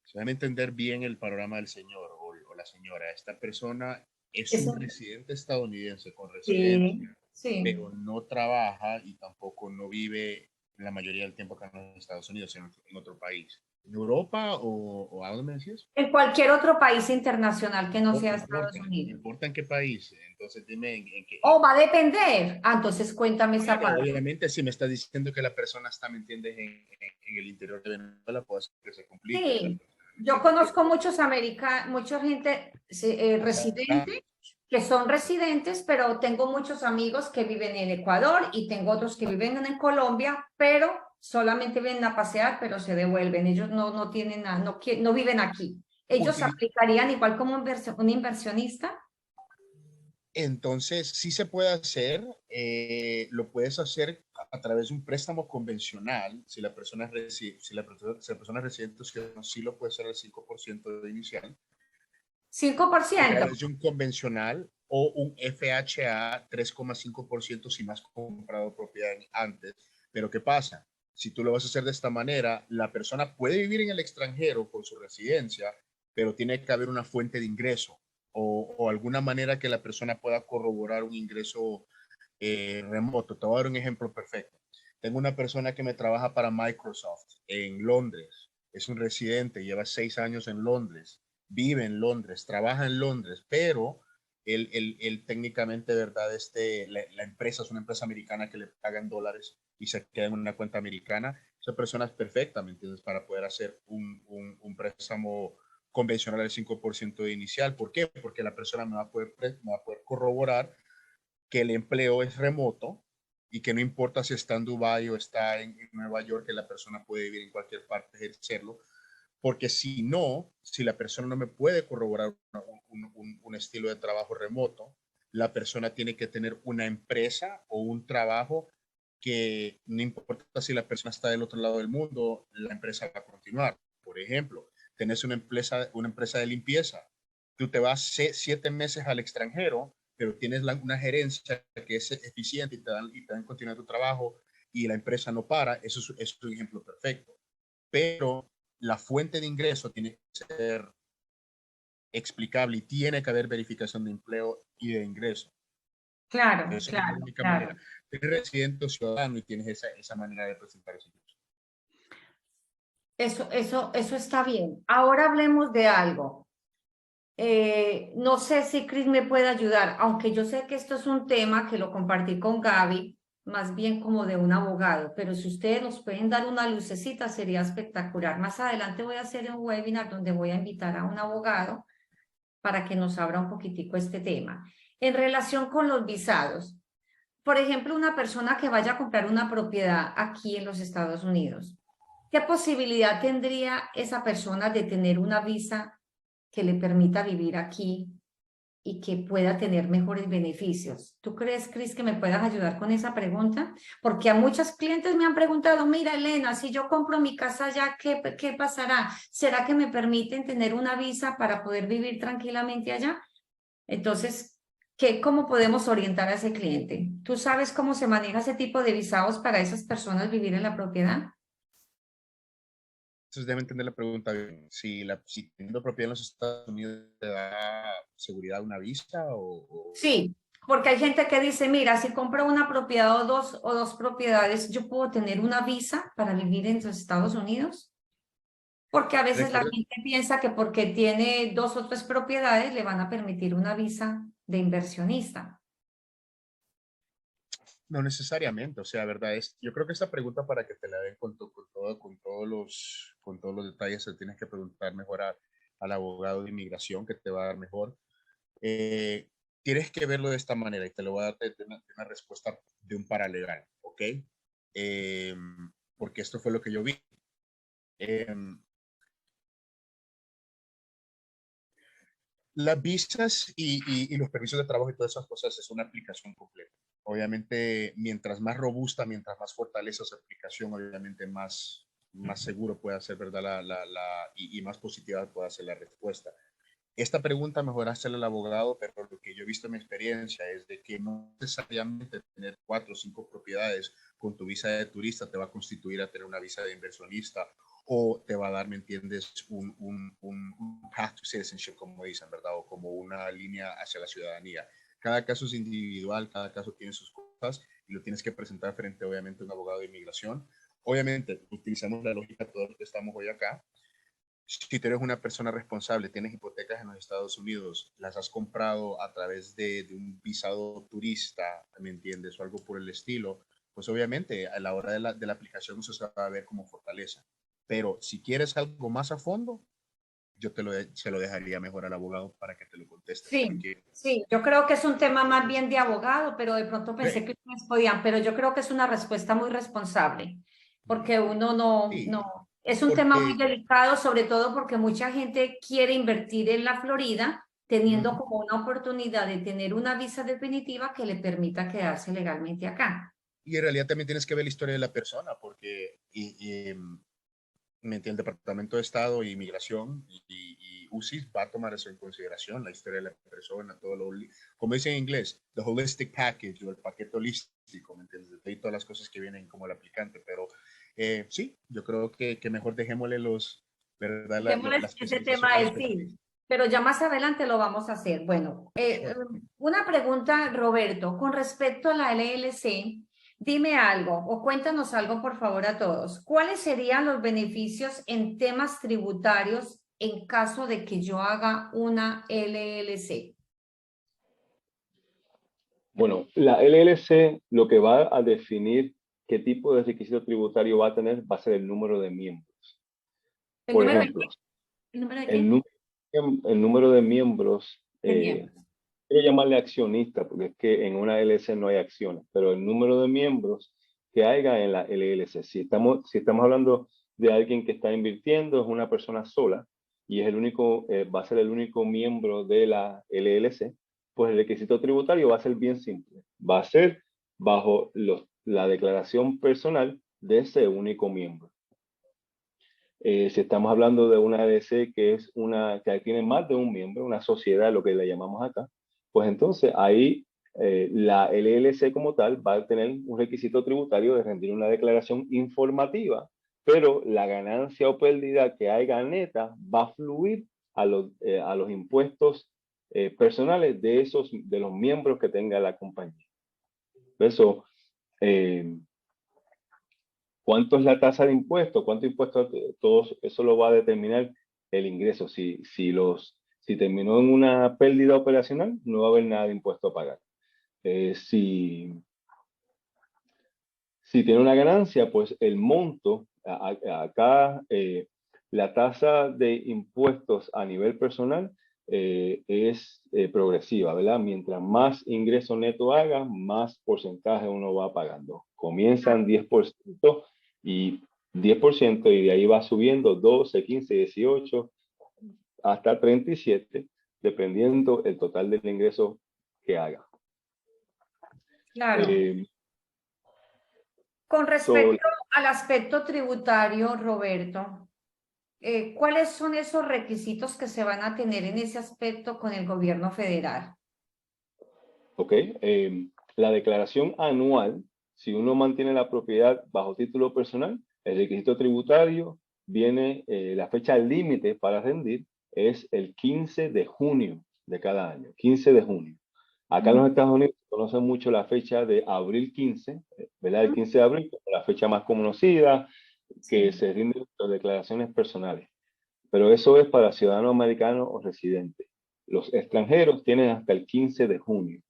Se van a entender bien el panorama del señor o la señora. Esta persona es un Eso. residente estadounidense con Sí, residencia, sí. pero no trabaja y tampoco no vive la mayoría del tiempo acá en los Estados Unidos, en otro país. ¿En Europa o a dónde me decías? En cualquier otro país internacional que no No sea Estados importa, no Unidos. importa en qué país. Entonces dime en qué. ¿O va a depender? Ah, entonces cuéntame esa Bueno, parte. obviamente si me está diciendo que la persona está, ¿me entiendes? En el interior de Venezuela, puede ser que se complique. Si la Sí, persona yo siente que conozco mucha gente residente que son residentes, pero tengo muchos amigos que viven en Ecuador y tengo otros que viven en Colombia, pero solamente vienen a pasear, pero se devuelven. Ellos no tienen nada, no viven aquí. ¿Ellos utiliza. aplicarían igual como un inversionista? Entonces, sí se puede hacer, lo puedes hacer a través de un préstamo convencional, si la persona es residente, sí lo puede hacer al 5% de inicial, a 5%. través de un convencional o un FHA 3,5% si no has comprado propiedad antes. Pero ¿qué pasa? Si tú lo vas a hacer de esta manera, la persona puede vivir en el extranjero con su residencia, pero tiene que haber una fuente de ingreso o alguna manera que la persona pueda corroborar un ingreso remoto. Te voy a dar un ejemplo perfecto. Tengo una persona que me trabaja para Microsoft en Londres. Es un residente, lleva 6 años en Londres, vive en Londres, trabaja en Londres, pero él técnicamente, ¿verdad? La empresa es una empresa americana que le pagan dólares y se queda en una cuenta americana. Esa persona es perfecta, ¿me entiendes? Para poder hacer un préstamo convencional al 5% de inicial. ¿Por qué? Porque la persona me va a poder corroborar que el empleo es remoto y que no importa si está en Dubái o está en Nueva York, que la persona puede vivir en cualquier parte, ejercerlo, porque si la persona no me puede corroborar un estilo de trabajo remoto, la persona tiene que tener una empresa o un trabajo que no importa si la persona está del otro lado del mundo, la empresa va a continuar. Por ejemplo, tenés una empresa de limpieza. Tú te vas 7 meses al extranjero, pero tienes una gerencia que es eficiente y te dan continuar tu trabajo y la empresa no para. Eso es un ejemplo perfecto. Pero la fuente de ingreso tiene que ser explicable y tiene que haber verificación de empleo y de ingreso. Claro, Esa es la claro, única claro. manera. Eres residente o ciudadano y tienes esa manera de presentar ese ingreso. Eso está bien. Ahora hablemos de algo. No sé si Chris me puede ayudar, aunque yo sé que esto es un tema que lo compartí con Gaby, más bien como de un abogado, pero si ustedes nos pueden dar una lucecita sería espectacular. Más adelante voy a hacer un webinar donde voy a invitar a un abogado para que nos abra un poquitico este tema. En relación con los visados, por ejemplo, una persona que vaya a comprar una propiedad aquí en los Estados Unidos, ¿qué posibilidad tendría esa persona de tener una visa que le permita vivir aquí y que pueda tener mejores beneficios. ¿Tú crees, Cris, que me puedas ayudar con esa pregunta? Porque a muchos clientes me han preguntado, mira, Elena, si yo compro mi casa allá, ¿qué pasará? ¿Será que me permiten tener una visa para poder vivir tranquilamente allá? Entonces, ¿cómo podemos orientar a ese cliente? ¿Tú sabes cómo se maneja ese tipo de visados para esas personas vivir en la propiedad? Entonces debe entender la pregunta bien. Si teniendo propiedad en los Estados Unidos te da seguridad una visa Sí, porque hay gente que dice, mira, si compro una propiedad o dos propiedades, ¿yo puedo tener una visa para vivir en los Estados Unidos? Porque a veces la Recuerda, gente piensa que porque tiene dos o tres propiedades le van a permitir una visa de inversionista. no necesariamente, o sea, verdad es, yo creo que esta pregunta para que te la den con todos los detalles, se tienes que preguntar mejor al abogado de inmigración que te va a dar mejor. Eh, Tienes que verlo de esta manera y te lo voy a dar de una respuesta de un paralegal, ¿ok? Eh, Porque esto fue lo que yo vi. Eh, Las visas y los permisos de trabajo y todas esas cosas es una aplicación completa. Obviamente, mientras más robusta, mientras más fortaleza esa aplicación, obviamente más seguro puede ser, ¿verdad? Y más positiva puede ser la respuesta. Esta pregunta mejor hacerle al abogado, pero lo que yo he visto en mi experiencia es de que no necesariamente tener 4 o 5 propiedades con tu visa de turista te va a constituir a tener una visa de inversionista o te va a dar, ¿me entiendes?, un path to citizenship, como dicen, ¿verdad? O como una línea hacia la ciudadanía. Cada caso es individual, cada caso tiene sus cosas y lo tienes que presentar frente, obviamente, a un abogado de inmigración. Obviamente, utilizamos la lógica todos los que estamos hoy acá. Si tú eres una persona responsable, tienes hipotecas en los Estados Unidos, las has comprado a través de un visado turista, ¿me entiendes? O algo por el estilo, pues obviamente a la hora de la aplicación eso se va a ver como fortaleza. Pero si quieres algo más a fondo, se lo dejaría mejor al abogado para que te lo conteste. Sí, Porque, sí, yo creo que es un tema más bien de abogado, pero de pronto pensé que ustedes podían, pero yo creo que es una respuesta muy responsable, porque uno sí, es un tema muy porque delicado, sobre todo porque mucha gente quiere invertir en la Florida, teniendo como una oportunidad de tener una visa definitiva que le permita quedarse legalmente acá. y en realidad también tienes que ver la historia de la persona, porque el Departamento de Estado y Inmigración y UCIS va a tomar eso en consideración, la historia de la persona, todo lo, como dice en inglés, the holistic package o el paquete holístico, ¿me entiendes? Y todas las cosas que vienen como el aplicante, pero sí, yo creo que mejor dejémosle ¿verdad? La Dejémosles ese especialización tema a a los él, sí, periodistas. pero ya más adelante lo vamos a hacer. Bueno, Bueno, una pregunta, Roberto, con respecto a la LLC, dime algo o cuéntanos algo, por favor, a todos. ¿Cuáles serían los beneficios en temas tributarios en caso de que yo haga una LLC? Bueno, la LLC lo que va a definir qué tipo de requisito tributario va a tener va a ser el número de miembros. ¿El Por número de qué? ejemplo, ¿El número de el, qué? nu- el número de miembros, De miembros. quiero llamarle accionista, porque es que en una LLC no hay acciones, pero el número de miembros que haya en la LLC. Si estamos hablando de alguien que está invirtiendo, es una persona sola y es el único, va a ser el único miembro de la LLC, pues el requisito tributario va a ser bien simple. Va a ser bajo la declaración personal de ese único miembro. Si estamos hablando de una LLC que es que tiene más de un miembro, una sociedad, lo que le llamamos acá, pues entonces ahí la LLC como tal va a tener un requisito tributario de rendir una declaración informativa, pero la ganancia o pérdida que haya neta va a fluir a los impuestos personales de los miembros que tenga la compañía. Eso, ¿cuánto es la tasa de impuesto? ¿Cuánto impuesto? Todo eso lo va a determinar el ingreso. Si terminó en una pérdida operacional, no va a haber nada de impuesto a pagar. Si tiene una ganancia, pues el monto, acá la tasa de impuestos a nivel personal es progresiva, ¿verdad? Mientras más ingreso neto haga, más porcentaje uno va pagando. Comienzan 10% y 10% y de ahí va subiendo 12, 15, 18 hasta 37, dependiendo el total del ingreso que haga. Claro. Con respecto al aspecto tributario, Roberto, ¿cuáles son esos requisitos que se van a tener en ese aspecto con el gobierno federal? Ok, la declaración anual, si uno mantiene la propiedad bajo título personal, el requisito tributario viene, la fecha límite para rendir es el 15 de junio de cada año, 15 de junio. Acá en los Estados Unidos se conoce mucho la fecha de abril 15, ¿verdad? El 15 de abril, la fecha más conocida, que se rinden las declaraciones personales. Pero eso es para ciudadanos americanos o residentes. Los extranjeros tienen hasta el 15 de junio.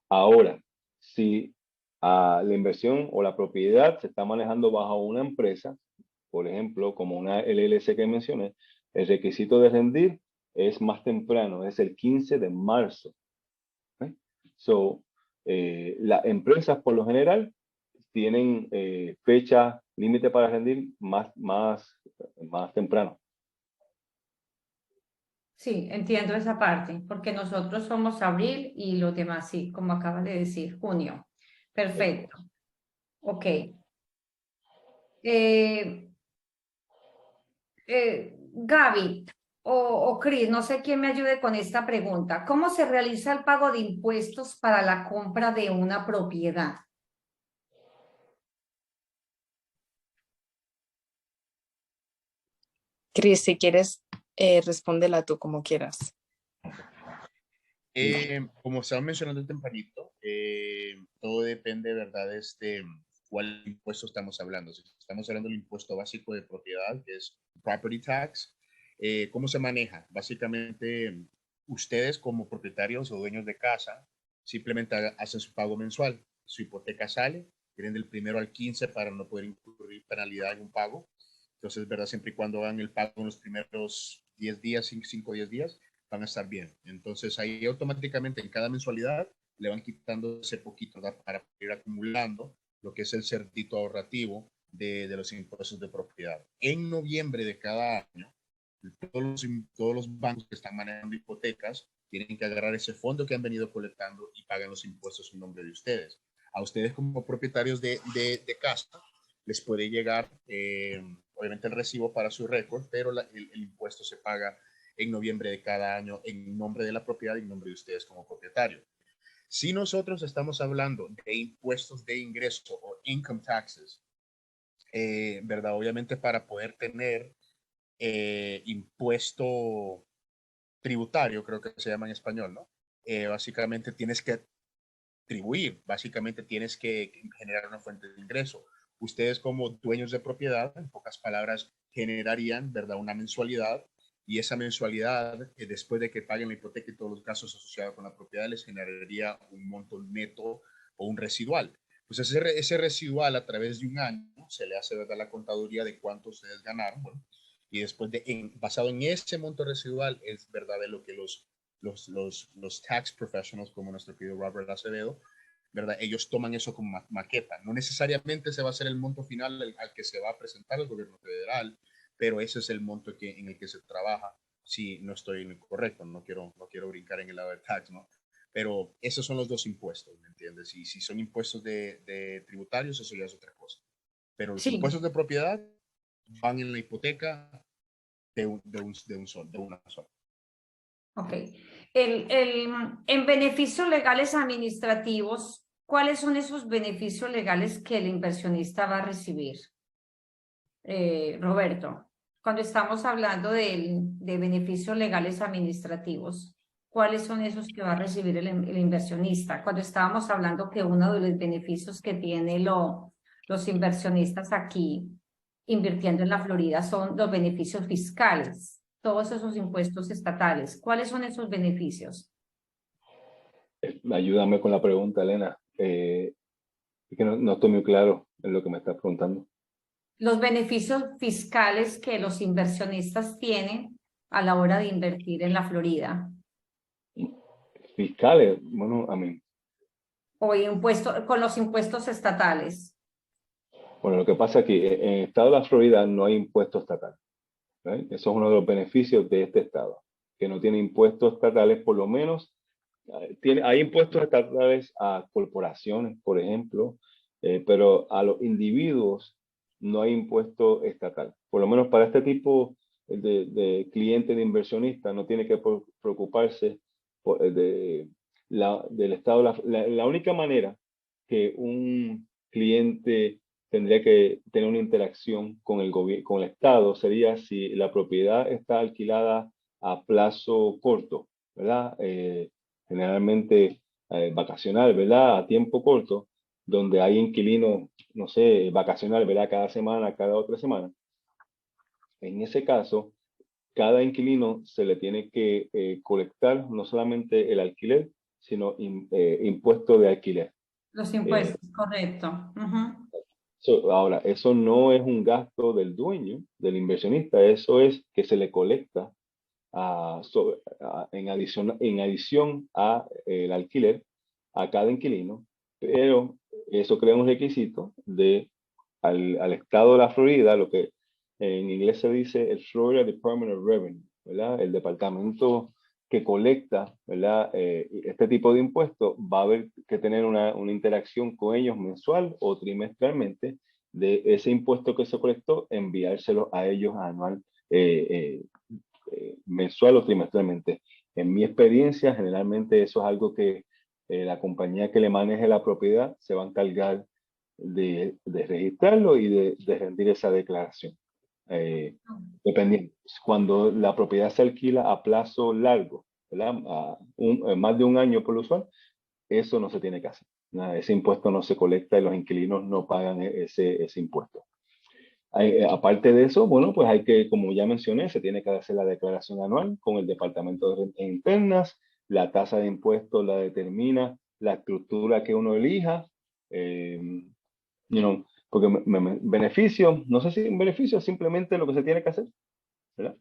Ahora, si la inversión o la propiedad se está manejando bajo una empresa, por ejemplo, como una LLC que mencioné, el requisito de rendir es más temprano, es el 15 de marzo. ¿Okay? So, las empresas por lo general tienen fecha límite para rendir más temprano. Sí, entiendo esa parte, porque nosotros somos abril y los demás sí, como acabas de decir, junio. Perfecto. Ok. Gaby o Cris, no sé quién me ayude con esta pregunta. ¿Cómo se realiza el pago de impuestos para la compra de una propiedad? Cris, si quieres, respóndela tú como quieras. Como estaba mencionando tempranito, todo depende, ¿verdad? ¿Cuál impuesto estamos hablando? Si estamos hablando del impuesto básico de propiedad, que es property tax, ¿cómo se maneja? Básicamente, ustedes como propietarios o dueños de casa, simplemente hacen su pago mensual. Su hipoteca sale, tienen del 1 al 15 para no poder incurrir penalidad en un pago. Entonces, ¿verdad? Siempre y cuando hagan el pago en los primeros 10 días, 5 o 10 días, van a estar bien. Entonces ahí automáticamente en cada mensualidad le van quitando ese poquito, ¿verdad? Para ir acumulando lo que es el cerdito ahorrativo de los impuestos de propiedad. En noviembre de cada año, todos los bancos que están manejando hipotecas tienen que agarrar ese fondo que han venido colectando y pagan los impuestos en nombre de ustedes. A ustedes como propietarios de casa les puede llegar obviamente el recibo para su récord, pero el impuesto se paga en noviembre de cada año en nombre de la propiedad y en nombre de ustedes como propietario. Si nosotros estamos hablando de impuestos de ingreso o income taxes, ¿verdad? Obviamente para poder tener impuesto tributario, creo que se llama en español, ¿no? Básicamente tienes que atribuir, básicamente tienes que generar una fuente de ingreso. Ustedes como dueños de propiedad, en pocas palabras, generarían, ¿verdad? Una mensualidad y esa mensualidad, después de que paguen la hipoteca y todos los gastos asociados con la propiedad, les generaría un monto neto o un residual. Pues ese residual a través de un año se le hace, ¿verdad? La contaduría de cuánto ustedes ganaron, bueno, y después basado en ese monto residual es verdad de lo que los tax professionals, como nuestro querido Robert Acevedo, ¿verdad? Ellos toman eso como maqueta. No necesariamente se va a hacer el monto final al que se va a presentar el gobierno federal, pero ese es el monto en el que se trabaja. Si no estoy incorrecto, no quiero brincar en el lado de tax, ¿no? Pero esos son los dos impuestos, ¿me entiendes? Y si son impuestos de tributarios, eso ya es otra cosa. Pero los impuestos de propiedad van en la hipoteca de una sola. Ok. En beneficios legales administrativos, ¿cuáles son esos beneficios legales que el inversionista va a recibir? Roberto, cuando estamos hablando de beneficios legales administrativos, ¿cuáles son esos que va a recibir el inversionista? Cuando estábamos hablando que uno de los beneficios que tienen los inversionistas aquí invirtiendo en la Florida son los beneficios fiscales, todos esos impuestos estatales. ¿Cuáles son esos beneficios? Ayúdame con la pregunta, Elena. Es que no estoy muy claro en lo que me estás preguntando. Los beneficios fiscales que los inversionistas tienen a la hora de invertir en la Florida. Fiscales, bueno, a mí. O con los impuestos estatales. Bueno, lo que pasa es que en el estado de la Florida no hay impuesto estatal. ¿Right? Eso es uno de los beneficios de este estado. que no tiene impuestos estatales, por lo menos hay impuestos estatales a corporaciones, por ejemplo, pero a los individuos no hay impuesto estatal. Por lo menos para este tipo de cliente, de inversionista, no tiene que preocuparse del Estado. La única manera que un cliente tendría que tener una interacción con el gobierno, con el Estado, sería si la propiedad está alquilada a plazo corto, ¿verdad? Generalmente vacacional, ¿verdad? A tiempo corto, donde hay inquilinos, no sé, vacacional, ¿verdad? Cada semana, cada otra semana. En ese caso, cada inquilino se le tiene que colectar no solamente el alquiler, sino impuesto de alquiler. Los impuestos, correcto. Ahora, eso no es un gasto del dueño, del inversionista, eso es que se le colecta en adición a el alquiler a cada inquilino, pero eso crea un requisito al estado de la Florida, lo que en inglés se dice el Florida Department of Revenue, ¿verdad? El departamento que colecta, ¿verdad? Este tipo de impuestos va a haber que tener una interacción con ellos mensual o trimestralmente de ese impuesto que se colectó, enviárselo a ellos anual, mensual o trimestralmente. En mi experiencia, generalmente eso es algo que la compañía que le maneje la propiedad se va a encargar de registrarlo y de rendir esa declaración. Dependiendo. Cuando la propiedad se alquila a plazo largo, ¿verdad? Más de un año por lo usual, eso no se tiene que hacer. Ese impuesto no se colecta y los inquilinos no pagan ese impuesto. Aparte de eso, bueno, pues hay que, como ya mencioné, se tiene que hacer la declaración anual con el Departamento de Rentas Internas. La tasa de impuestos la determina la estructura que uno elija. Porque beneficio, no sé si un beneficio es simplemente lo que se tiene que hacer, ¿verdad?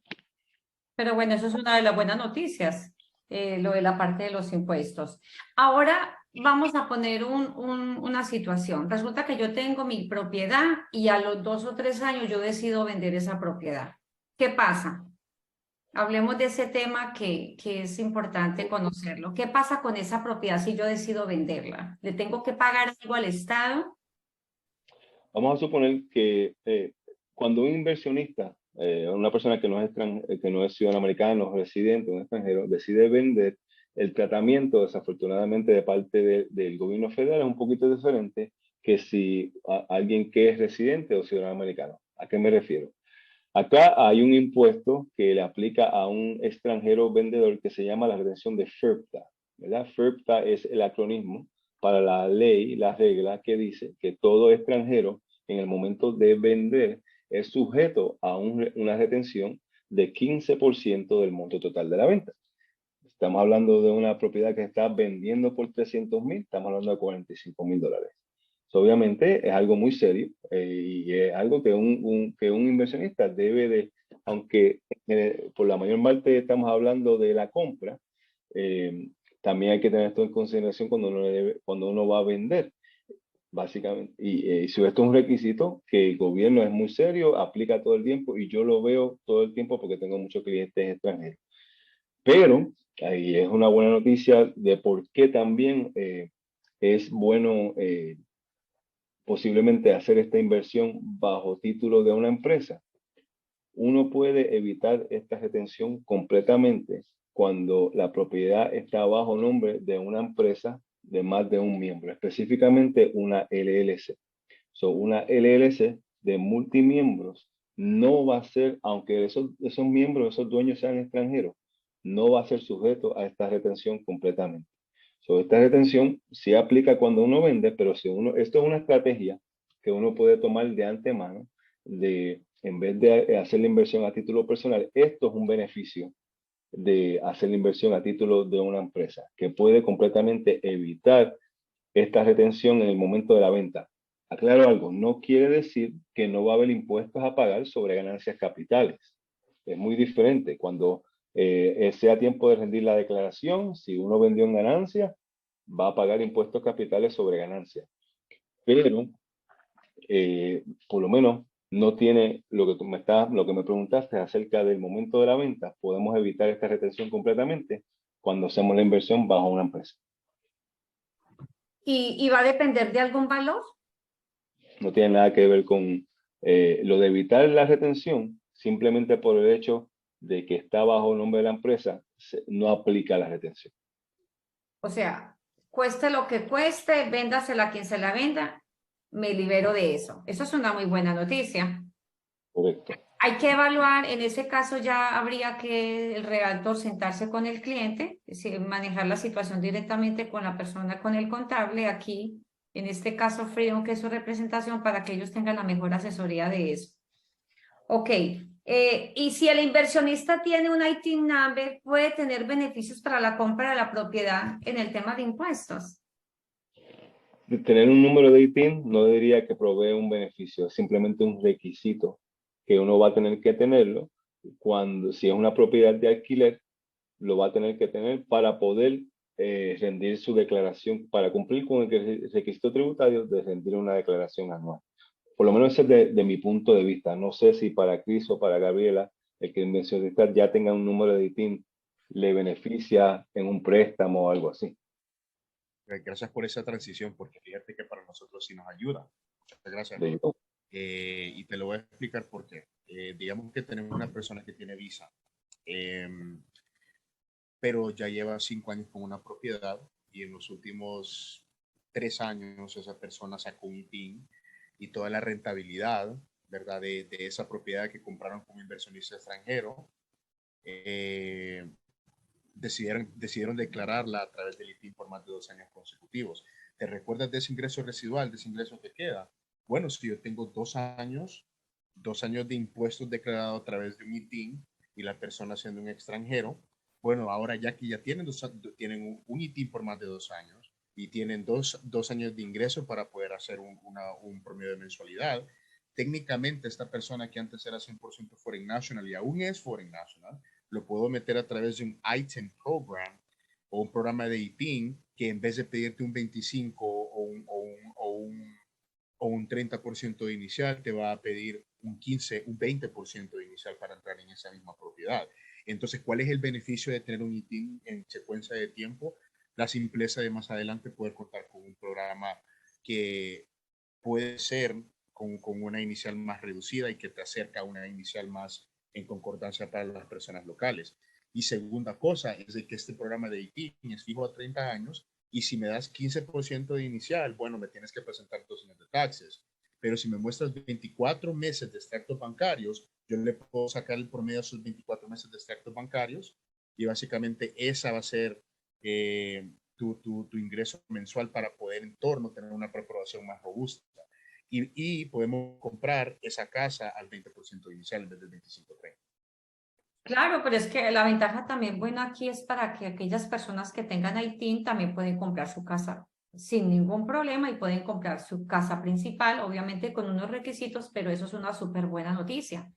Pero bueno, eso es una de las buenas noticias, lo de la parte de los impuestos. Ahora vamos a poner una situación. Resulta que yo tengo mi propiedad y a los 2 o 3 años yo decido vender esa propiedad. ¿Qué pasa? Hablemos de ese tema que es importante conocerlo. ¿Qué pasa con esa propiedad si yo decido venderla? ¿Le tengo que pagar algo al Estado? Vamos a suponer que cuando un inversionista, una persona que no es ciudadano americano, residente, un extranjero, decide vender, el tratamiento desafortunadamente de parte del gobierno federal es un poquito diferente que si alguien que es residente o ciudadano americano. ¿A qué me refiero? Acá hay un impuesto que le aplica a un extranjero vendedor que se llama la retención de FIRPTA, ¿verdad? FIRPTA es el acronismo para la ley, la regla que dice que todo extranjero en el momento de vender es sujeto a una retención de 15% del monto total de la venta. Estamos hablando de una propiedad que está vendiendo por 300,000, estamos hablando de $45,000. Obviamente es algo muy serio y es algo que un inversionista debe de, aunque por la mayor parte estamos hablando de la compra, también hay que tener esto en consideración cuando uno va a vender, básicamente. Y si esto es un requisito que el gobierno es muy serio, aplica todo el tiempo y yo lo veo todo el tiempo porque tengo muchos clientes extranjeros. Pero ahí es una buena noticia de por qué también es bueno posiblemente hacer esta inversión bajo título de una empresa. Uno puede evitar esta retención completamente cuando la propiedad está bajo nombre de una empresa de más de un miembro, específicamente una LLC. Una LLC de multimiembros no va a ser, aunque esos miembros, esos dueños sean extranjeros, no va a ser sujeto a esta retención completamente. Esta retención sí aplica cuando uno vende, pero esto es una estrategia que uno puede tomar de antemano, en vez de hacer la inversión a título personal, esto es un beneficio de hacer la inversión a título de una empresa, que puede completamente evitar esta retención en el momento de la venta. Aclaro algo, no quiere decir que no va a haber impuestos a pagar sobre ganancias capitales. Es muy diferente. Cuando sea tiempo de rendir la declaración, si uno vendió en ganancia, va a pagar impuestos capitales sobre ganancias. Pero, por lo menos no tiene lo que lo que me preguntaste acerca del momento de la venta, podemos evitar esta retención completamente cuando hacemos la inversión bajo una empresa. ¿Y va a depender de algún valor? No tiene nada que ver con lo de evitar la retención, simplemente por el hecho de que está bajo el nombre de la empresa, no aplica la retención. O sea, cueste lo que cueste, véndasela a quien se la venda, me libero de eso. Eso es una muy buena noticia. Correcto. Hay que evaluar, en ese caso ya habría que el realtor sentarse con el cliente, es decir, manejar la situación directamente con la persona, con el contable, aquí, en este caso Freedom, que es su representación, para que ellos tengan la mejor asesoría de eso. Ok, y si el inversionista tiene un IT number, ¿puede tener beneficios para la compra de la propiedad en el tema de impuestos? Tener un número de ITIN no diría que provee un beneficio, es simplemente un requisito que uno va a tener que tenerlo cuando, si es una propiedad de alquiler, lo va a tener que tener para poder rendir su declaración, para cumplir con el requisito tributario de rendir una declaración anual. Por lo menos ese es de mi punto de vista. No sé si para Cris o para Gabriela, el que inversionista ya tenga un número de ITIN le beneficia en un préstamo o algo así. Gracias por esa transición, porque fíjate que para nosotros sí nos ayuda. Muchas gracias. Y te lo voy a explicar por qué. Digamos que tenemos una persona que tiene visa, pero ya lleva 5 años con una propiedad y en los últimos 3 años esa persona sacó un ITIN y toda la rentabilidad, ¿verdad? De esa propiedad que compraron como inversionista extranjero, decidieron declararla a través del ITIN por más de 2 años consecutivos. ¿Te recuerdas de ese ingreso residual, de ese ingreso que queda? Bueno, si yo tengo 2 años de impuestos declarados a través de un ITIN y la persona siendo un extranjero, bueno, ahora ya que ya tienen un ITIN por más de 2 años y tienen dos años de ingreso para poder hacer un promedio de mensualidad, técnicamente esta persona que antes era 100% Foreign National y aún es Foreign National, lo puedo meter a través de un ITIN program o un programa de ITIN que en vez de pedirte un 25 o un 30% de inicial, te va a pedir un 15, un 20% de inicial para entrar en esa misma propiedad. Entonces, ¿cuál es el beneficio de tener un ITIN en secuencia de tiempo? La simpleza de más adelante poder contar con un programa que puede ser con una inicial más reducida y que te acerca a una inicial más en concordancia para las personas locales. Y segunda cosa es de que este programa de ITIN es fijo a 30 años y si me das 15% de inicial, bueno, me tienes que presentar 2 años de taxes. Pero si me muestras 24 meses de extractos bancarios, yo le puedo sacar el promedio de esos 24 meses de extractos bancarios y básicamente esa va a ser tu ingreso mensual para poder en torno tener una preaprobación más robusta. Y podemos comprar esa casa al 20% inicial en vez del 25-30%. Claro, pero es que la ventaja también buena aquí es para que aquellas personas que tengan ITIN también pueden comprar su casa sin ningún problema y pueden comprar su casa principal, obviamente con unos requisitos, pero eso es una súper buena noticia,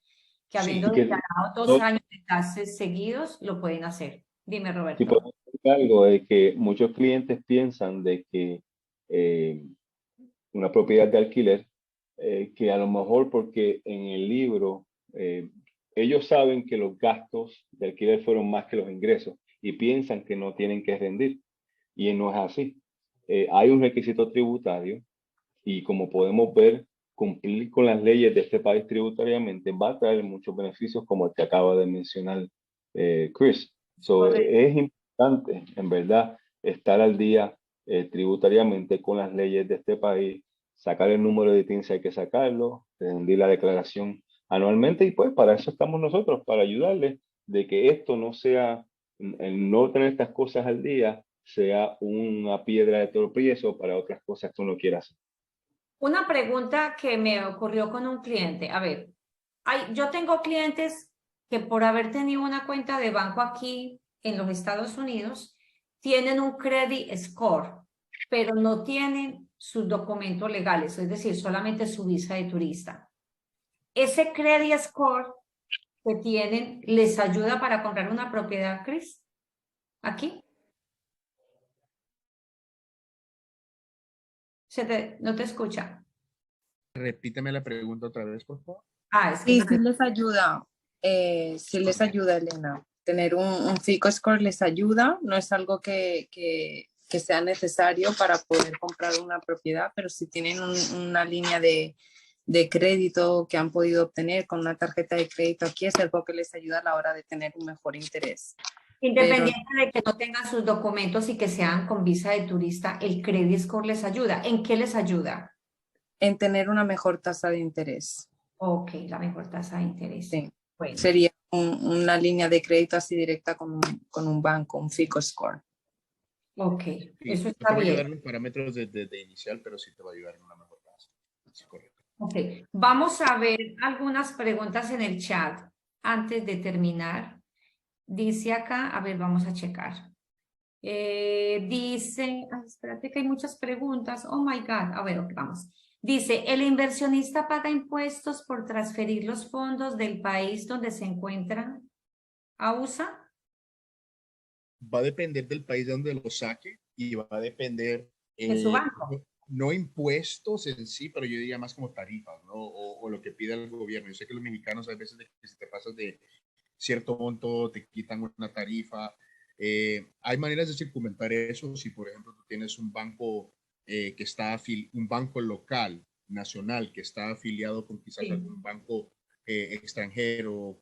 que habiendo declarado 2 años de taxes seguidos, lo pueden hacer. Dime, Roberto. Sí, puedo decir algo de que muchos clientes piensan de que una propiedad de alquiler, que a lo mejor porque en el libro ellos saben que los gastos de alquiler fueron más que los ingresos y piensan que no tienen que rendir. Y no es así. Hay un requisito tributario y como podemos ver, cumplir con las leyes de este país tributariamente va a traer muchos beneficios como el que acaba de mencionar Chris. Es importante, en verdad, estar al día tributariamente con las leyes de este país, sacar el número de ITIN si hay que sacarlo, rendir la declaración anualmente y pues para eso estamos nosotros, para ayudarles de que esto no sea, el no tener estas cosas al día, sea una piedra de tropiezo para otras cosas que uno quiera hacer. Una pregunta que me ocurrió con un cliente. A ver, yo tengo clientes que por haber tenido una cuenta de banco aquí en los Estados Unidos, tienen un credit score, pero no tienen sus documentos legales, es decir, solamente su visa de turista. ¿Ese credit score que tienen les ayuda para comprar una propiedad, Chris? ¿Aquí? No te escucha. Repíteme la pregunta otra vez, por favor. Ah, es que Sí, se me- sí les ayuda, Elena. Tener un FICO score les ayuda, no es algo que sea necesario para poder comprar una propiedad, pero si tienen una línea de crédito que han podido obtener con una tarjeta de crédito aquí, es algo que les ayuda a la hora de tener un mejor interés. Independiente de que no tengan sus documentos y que sean con visa de turista, el credit score les ayuda. ¿En qué les ayuda? En tener una mejor tasa de interés. Ok, la mejor tasa de interés. Sí. Bueno, Sería una línea de crédito así directa con un banco, un FICO score. ok, Sí, eso no está te va a bien. ayudar en los parámetros de inicial, pero sí te va a ayudar en una mejor tasa. Sí, correcto. Ok, vamos a ver algunas preguntas en el chat antes de terminar. Dice acá, a ver, vamos a checar. Dice, ay, espérate que hay muchas preguntas. Oh my God. A ver, ok, vamos. Dice, ¿el inversionista paga impuestos por transferir los fondos del país donde se encuentra a USA? Va a depender del país de donde lo saque y va a depender, De su banco. no impuestos en sí, pero yo diría más como tarifas, ¿no? O lo que pide el gobierno. Yo sé que los mexicanos a veces de que si te pasas de cierto monto te quitan una tarifa. Hay maneras de circunventar eso. Si, por ejemplo, tú tienes un banco que está un banco local, nacional, que está afiliado con quizás Sí. algún banco extranjero,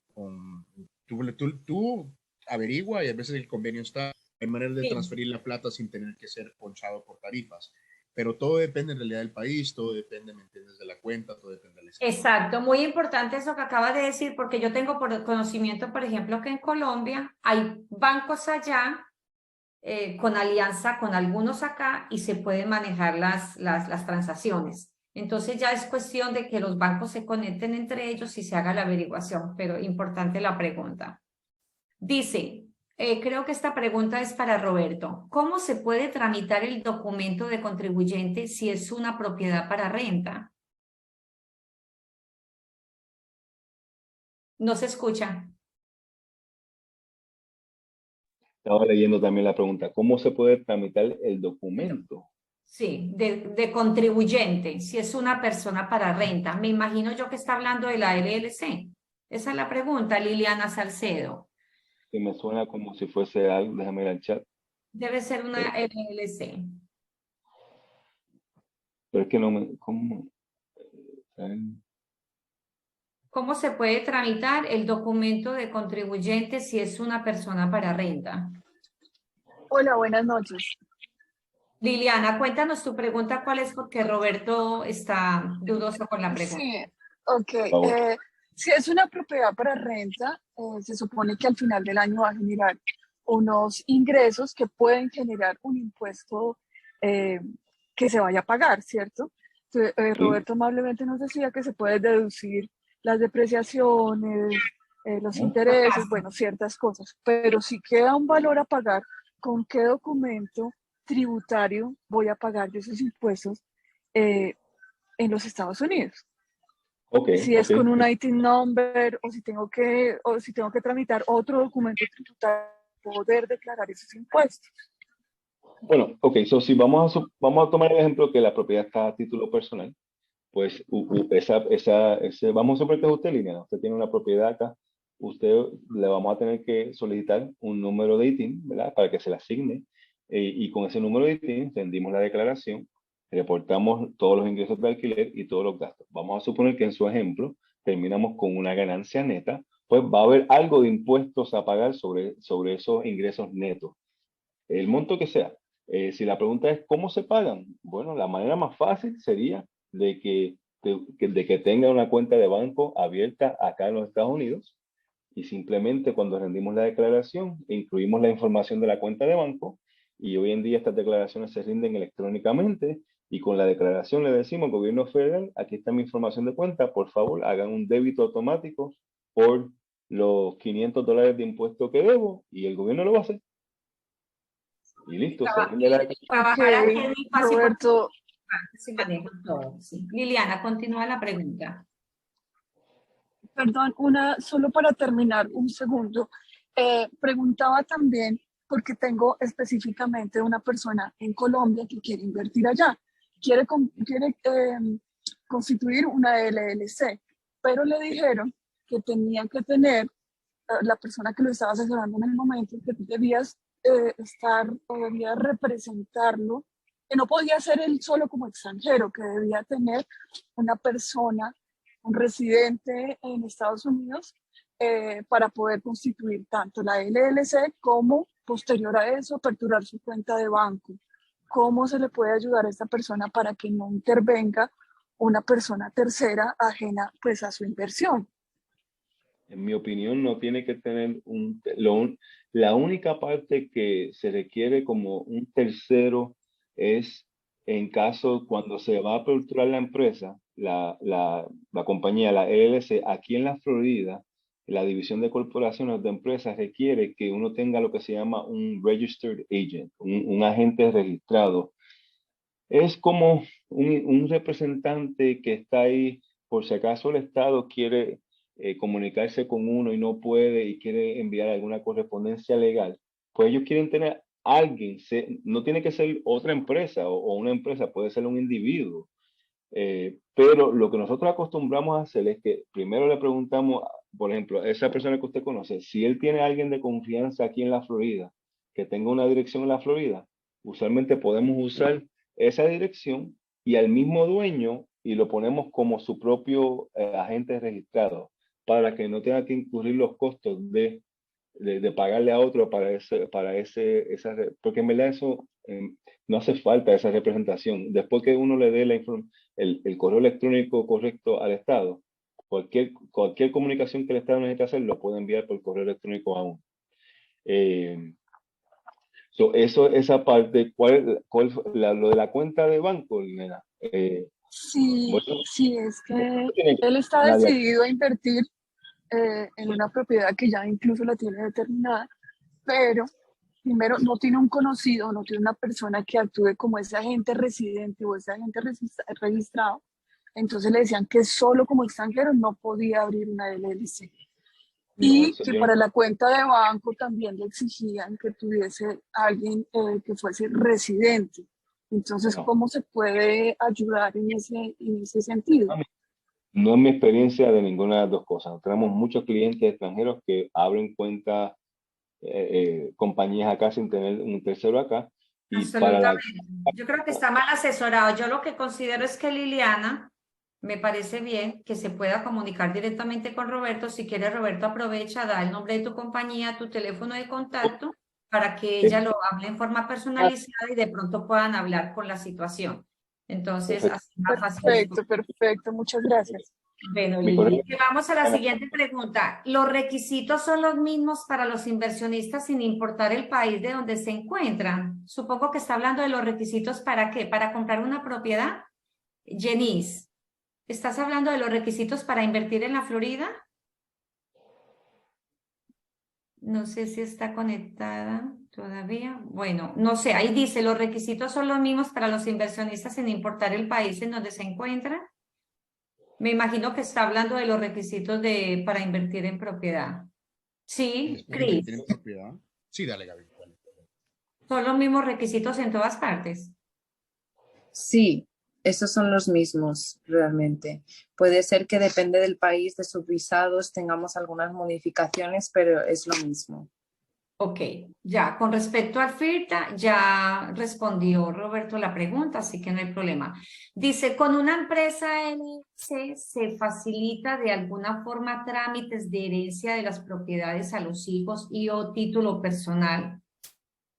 tú averigua y a veces el convenio está, hay maneras de Sí. transferir la plata sin tener que ser ponchado por tarifas. Pero todo depende en realidad del país, todo depende, ¿me entiendes?, de la cuenta, todo depende de la situación. Exacto, muy importante eso que acabas de decir, porque yo tengo por conocimiento, por ejemplo, que en Colombia hay bancos allá con alianza con algunos acá y se pueden manejar las transacciones. Entonces ya es cuestión de que los bancos se conecten entre ellos y se haga la averiguación, pero importante la pregunta. Dice, creo que esta pregunta es para Roberto. ¿Cómo se puede tramitar el documento de contribuyente si es una propiedad para renta? No se escucha. Estaba leyendo también la pregunta, ¿cómo se puede tramitar el documento? Sí, de contribuyente, si es una persona para renta. Me imagino yo que está hablando de la LLC. Esa es la pregunta, Liliana Salcedo. Que me suena como si fuese algo, déjame ir al chat, Debe ser una LLC. pero es que no me, ¿cómo? ¿Cómo se puede tramitar el documento de contribuyente si es una persona para renta? Hola, buenas noches. Liliana, cuéntanos tu pregunta, ¿cuál es? Porque Roberto está dudoso con la pregunta. Sí, ok. Por favor. Si es una propiedad para renta, se supone que al final del año va a generar unos ingresos que pueden generar un impuesto que se vaya a pagar, ¿cierto? Entonces, Roberto amablemente nos decía que se puede deducir las depreciaciones, los intereses, bueno, ciertas cosas, pero si queda un valor a pagar, ¿con qué documento tributario voy a pagar yo esos impuestos en los Estados Unidos? Ok, Si es ok. con un IT number o si tengo que tramitar otro documento tributario para poder declarar esos impuestos. Bueno, ok, si vamos a tomar el ejemplo que la propiedad está a título personal, pues vamos a suponer que es usted, Liliana, usted tiene una propiedad acá, usted le vamos a tener que solicitar un número de ITIN, ¿verdad? Para que se le asigne, y con ese número de ITIN rendimos la declaración, reportamos todos los ingresos de alquiler y todos los gastos. Vamos a suponer que en su ejemplo terminamos con una ganancia neta, pues va a haber algo de impuestos a pagar sobre esos ingresos netos, el monto que sea. Si la pregunta es ¿cómo se pagan? Bueno, la manera más fácil sería de que tenga una cuenta de banco abierta acá en los Estados Unidos y simplemente cuando rendimos la declaración incluimos la información de la cuenta de banco y hoy en día estas declaraciones se rinden electrónicamente y con la declaración le decimos al gobierno federal, aquí está mi información de cuenta, por favor hagan un débito automático por los $500 de impuesto que debo y el gobierno lo va a hacer. Y listo, se rinde la Trabajar aquí es Ok, muy fácil Roberto, porque se maneja todo. Sí. Liliana, continúa la pregunta. perdón, solo para terminar, un segundo. Preguntaba también, porque tengo específicamente una persona en Colombia que quiere invertir allá. Quiere constituir una LLC, pero le dijeron que tenía que tener la persona que lo estaba asesorando en el momento, que debías estar o debía representarlo, que no podía ser él solo como extranjero, que debía tener una persona, un residente en Estados Unidos para poder constituir tanto la LLC como posterior a eso aperturar su cuenta de banco. ¿Cómo se le puede ayudar a esta persona para que no intervenga una persona tercera ajena pues a su inversión? En mi opinión, no tiene que tener la única parte que se requiere como un tercero es en caso cuando se va a aperturar la empresa, la compañía, la LLC, aquí en la Florida, la división de corporaciones de empresas requiere que uno tenga lo que se llama un registered agent, un agente registrado. Es como un representante que está ahí por si acaso el Estado quiere comunicarse con uno y no puede y quiere enviar alguna correspondencia legal, pues ellos quieren tener alguien, no tiene que ser otra empresa o una empresa, puede ser un individuo. Pero lo que nosotros acostumbramos a hacer es que primero le preguntamos, por ejemplo, a esa persona que usted conoce, si él tiene a alguien de confianza aquí en la Florida, que tenga una dirección en la Florida, usualmente podemos usar esa dirección y al mismo dueño y lo ponemos como su propio agente registrado para que no tenga que incurrir los costos de pagarle a otro porque en verdad eso no hace falta esa representación. Después que uno le dé el correo electrónico correcto al Estado, cualquier comunicación que el Estado necesite hacer lo puede enviar por correo electrónico a uno. Esa parte, lo de la cuenta de banco, nena? Sí, Bueno, sí, es que tiene que él está nadie. decidido a invertir en una propiedad que ya incluso la tiene determinada, pero primero no tiene un conocido, no tiene una persona que actúe como ese agente residente o ese agente registrado. Entonces le decían que solo como extranjero no podía abrir una LLC. No, Y que yo para la cuenta de banco también le exigían que tuviese alguien que fuese residente. Entonces, no. ¿cómo se puede ayudar en ese sentido? No es mi experiencia de ninguna de las dos cosas. Tenemos muchos clientes extranjeros que abren cuentas, compañías acá sin tener un tercero acá. Y para la... Absolutamente. Yo creo que está mal asesorado. Yo lo que considero es que Liliana, me parece bien que se pueda comunicar directamente con Roberto. Si quiere, Roberto, aprovecha, da el nombre de tu compañía, tu teléfono de contacto, para que ella lo hable en forma personalizada y de pronto puedan hablar con la situación. Entonces, Perfecto. así más fácil. Perfecto, perfecto. Muchas gracias. Bueno, Mi Lili, correo- vamos a la siguiente pregunta. ¿Los requisitos son los mismos para los inversionistas sin importar el país de donde se encuentran? Supongo que está hablando de los requisitos para qué, para comprar una propiedad. Jenice, ¿estás hablando de los requisitos para invertir en la Florida? No sé si está conectada todavía. Bueno, no sé, ahí dice, los requisitos son los mismos para los inversionistas sin importar el país en donde se encuentran. Me imagino que está hablando de los requisitos para invertir en propiedad. Sí, Para invertir Cris, en propiedad. Sí, dale, Gaby. Dale. son los mismos requisitos en todas partes. Sí, esos son los mismos realmente. Puede ser que depende del país, de sus visados, tengamos algunas modificaciones, pero es lo mismo. Ok, ya, con respecto al FIRTA, ya respondió Roberto la pregunta, así que no hay problema. Dice, con una empresa LLC se facilita de alguna forma trámites de herencia de las propiedades a los hijos y o título personal.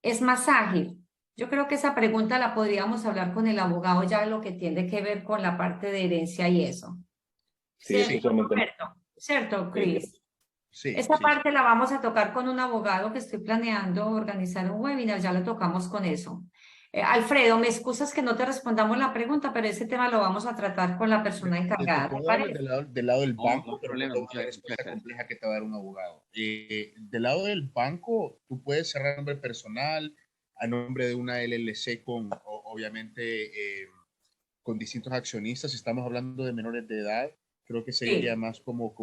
¿Es más ágil? Yo creo que esa pregunta la podríamos hablar con el abogado, ya lo que tiene que ver con la parte de herencia y eso. Sí, eso ¿Cierto, solamente... Roberto? ¿Cierto, Chris? Sí, Esa sí. parte la vamos a tocar con un abogado que estoy planeando organizar un webinar, ya lo tocamos con eso. Alfredo, me excusas que no te respondamos la pregunta, pero ese tema lo vamos a tratar con la persona Te encargada, ¿te puedo hablar parece? del lado del No, banco, no hay pero problema, te voy a dar la muchas respuesta gracias. compleja que te va a dar un abogado. Del lado del banco, tú puedes cerrar a nombre personal, a nombre de una LLC obviamente, con distintos accionistas. Si estamos hablando de menores de edad, creo que sería Sí. más como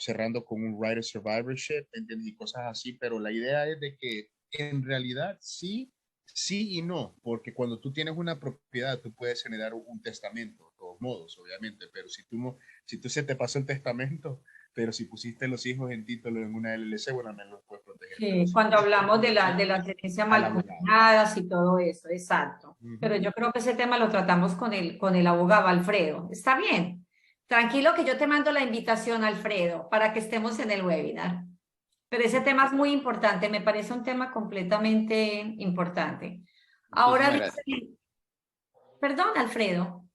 cerrando con un right of survivorship, ¿entiendes? Y cosas así, pero la idea es de que en realidad sí Sí y no, porque cuando tú tienes una propiedad, tú puedes generar un testamento, de todos modos, obviamente, pero si tú no, si tú se te pasó el testamento, pero si pusiste los hijos en título en una LLC, bueno, no los puedes proteger, pero Sí, si cuando pusiste hablamos de LLC, la tenencia al abogado. mancomunadas y todo eso, exacto. Pero Ujú. yo creo que ese tema lo tratamos con el abogado Alfredo. ¿Está bien? Tranquilo que yo te mando la invitación, Alfredo, para que estemos en el webinar. Pero ese tema es muy importante, me parece un tema completamente importante. Ahora Muchísimas gracias. dice, perdón, Alfredo.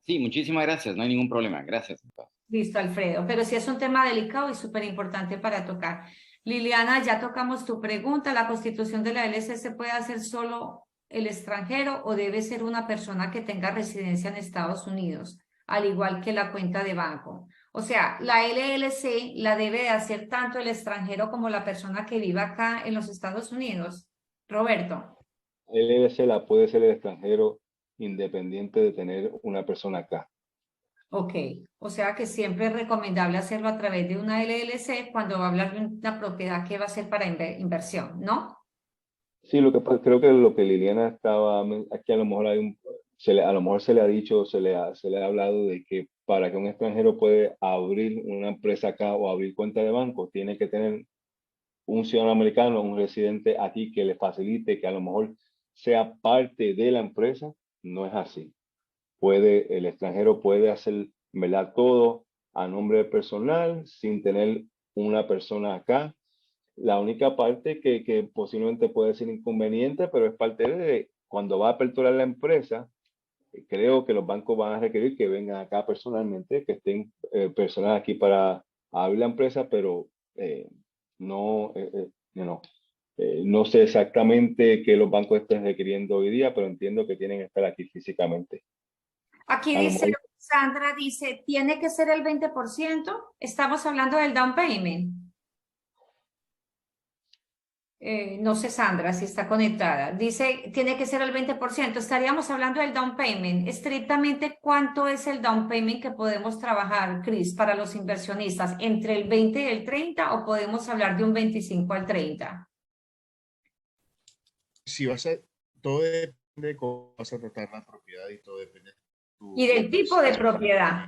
Sí, muchísimas gracias, no hay ningún problema. Gracias. Listo, Alfredo, pero sí es un tema delicado y súper importante para tocar. Liliana, ya tocamos tu pregunta. ¿La constitución de la LLC se puede hacer solo el extranjero o debe ser una persona que tenga residencia en Estados Unidos, al igual que la cuenta de banco? O sea, la LLC la debe de hacer tanto el extranjero como la persona que viva acá en los Estados Unidos. Roberto. LLC la puede ser el extranjero independiente de tener una persona acá. Ok, o sea que siempre es recomendable hacerlo a través de una LLC cuando va a hablar de una propiedad que va a ser para inversión, ¿no? Sí, creo que lo que Liliana estaba, aquí a lo mejor a lo mejor se le ha dicho, se le ha hablado de que para que un extranjero puede abrir una empresa acá o abrir cuenta de banco, tiene que tener un ciudadano americano, un residente aquí que le facilite, que a lo mejor sea parte de la empresa. No es así. El extranjero puede hacer, ¿verdad?, todo a nombre personal sin tener una persona acá. La única parte que posiblemente puede ser inconveniente, pero es parte de cuando va a aperturar la empresa, creo que los bancos van a requerir que vengan acá personalmente, que estén personas aquí para abrir la empresa, pero no, no sé exactamente qué los bancos estén requiriendo hoy día, pero entiendo que tienen que estar aquí físicamente. Aquí A lo dice, mejor Sandra dice, ¿tiene que ser el 20%? Estamos hablando del down payment. No sé, Sandra, si está conectada. Dice, tiene que ser el 20%. Estaríamos hablando del down payment. Estrictamente, ¿cuánto es el down payment que podemos trabajar, Chris, para los inversionistas? ¿Entre el 20 y el 30 o podemos hablar de un 25 al 30? Si vas a, todo depende de cómo vas a tratar la propiedad y todo depende de Y tu del tipo de inversión. propiedad,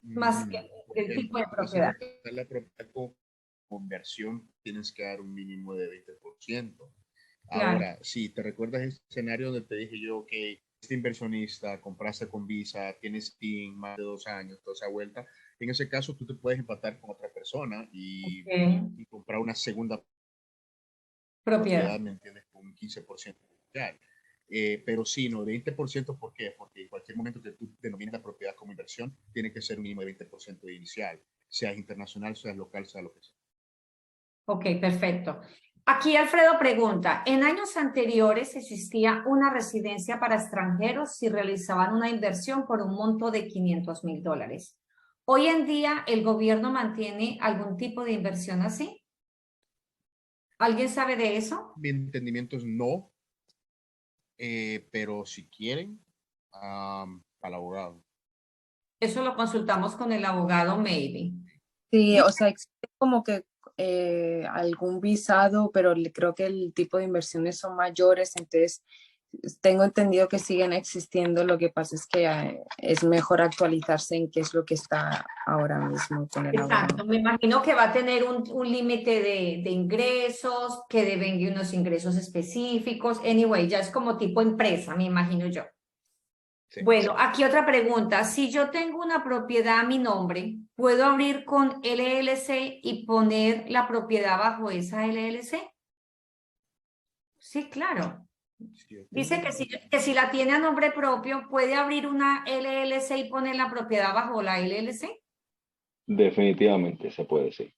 más que del Porque tipo de vas a propiedad. tratar la propiedad como conversión, tienes que dar un mínimo de 20%. Claro. Ahora, si te recuerdas el escenario donde te dije yo que este inversionista compraste con Visa, tienes PIN más de 2 años, toda esa vuelta, en ese caso tú te puedes empatar con otra persona Ok. y comprar una segunda Propiedad. propiedad, ¿me entiendes? Con un 15% inicial. Pero sí, no, 20%, ¿por qué? Porque en cualquier momento que tú denomines la propiedad como inversión, tiene que ser un mínimo de 20% inicial, sea internacional, sea local, sea lo que sea. Ok, perfecto. Aquí Alfredo pregunta, ¿en años anteriores existía una residencia para extranjeros si realizaban una inversión por un monto de $500,000? Hoy en día, ¿el gobierno mantiene algún tipo de inversión así? ¿Alguien sabe de eso? Mi entendimiento es no, pero si quieren, al abogado. Eso lo consultamos con el abogado Maybe. Sí, o sea, existe como que algún visado, pero creo que el tipo de inversiones son mayores, entonces tengo entendido que siguen existiendo, lo que pasa es que es mejor actualizarse en qué es lo que está ahora mismo con el abogado. Exacto, me imagino que va a tener un límite de ingresos, que deben de unos ingresos específicos. Anyway, ya es como tipo empresa, me imagino yo. Sí. Bueno, aquí otra pregunta. Si yo tengo una propiedad a mi nombre, ¿puedo abrir con LLC y poner la propiedad bajo esa LLC? Sí, claro. Si yo tengo Dice una que si la tiene a nombre propio, ¿puede abrir una LLC y poner la propiedad bajo la LLC? definitivamente se puede decir.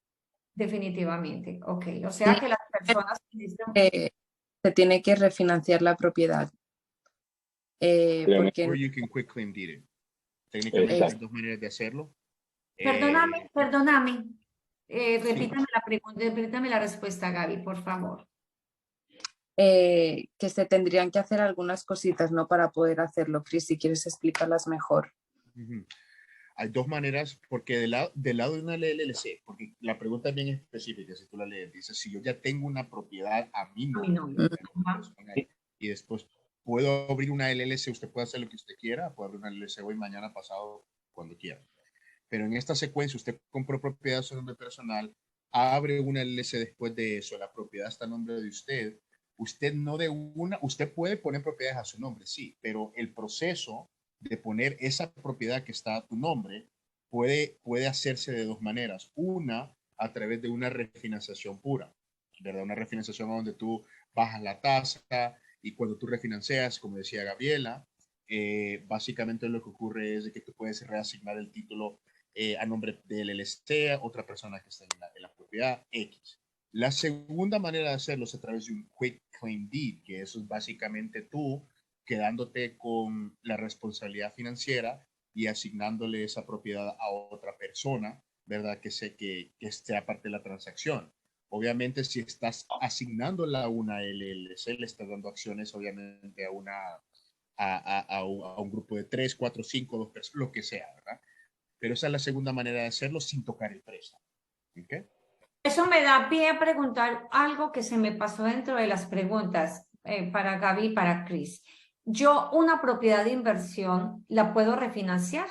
Definitivamente. Ok. O sea que las personas Se tiene que refinanciar la propiedad. Porque or you can quick claim deed it. Técnicamente hay Exacto. dos maneras de hacerlo. Perdóname. Sí. Repítame la pregunta, repítame la respuesta, Gaby, por favor. que se tendrían que hacer algunas cositas, ¿no? Para poder hacerlo. Chris, si quieres explicarlas mejor. Hay dos maneras, porque del lado de una LLC, porque la pregunta es bien específica, si tú la lees, dice, si yo ya tengo una propiedad a mi A mi nombre, nombre. Ajá. personal, y después puedo abrir una LLC, usted puede hacer lo que usted quiera, puede abrir una LLC hoy, mañana, pasado, cuando quiera. Pero en esta secuencia, usted compró propiedad a su nombre personal, abre una LLC después de eso, la propiedad está a nombre de usted, usted no de una, usted puede poner propiedades a su nombre, sí, pero el proceso de poner esa propiedad que está a tu nombre puede hacerse de dos maneras. Una, a través de una refinanciación pura, ¿verdad? Una refinanciación donde tú bajas la tasa y cuando tú refinancias, como decía Gabriela, básicamente lo que ocurre es de que tú puedes reasignar el título a nombre del LLC, a otra persona que está en la propiedad X. La segunda manera de hacerlo es a través de un Quick Claim Deed, que eso es básicamente tú quedándote con la responsabilidad financiera y asignándole esa propiedad a otra persona, ¿verdad? Que esté aparte de la transacción. Obviamente, si estás asignándola a una LLC, le estás dando acciones, obviamente, a un grupo de 3, 4, 5, 2 personas, lo que sea, ¿verdad? Pero esa es la segunda manera de hacerlo sin tocar el préstamo. ¿Okay? Eso me da pie a preguntar algo que se me pasó dentro de las preguntas para Gaby y para Chris. Yo una propiedad de inversión la puedo refinanciar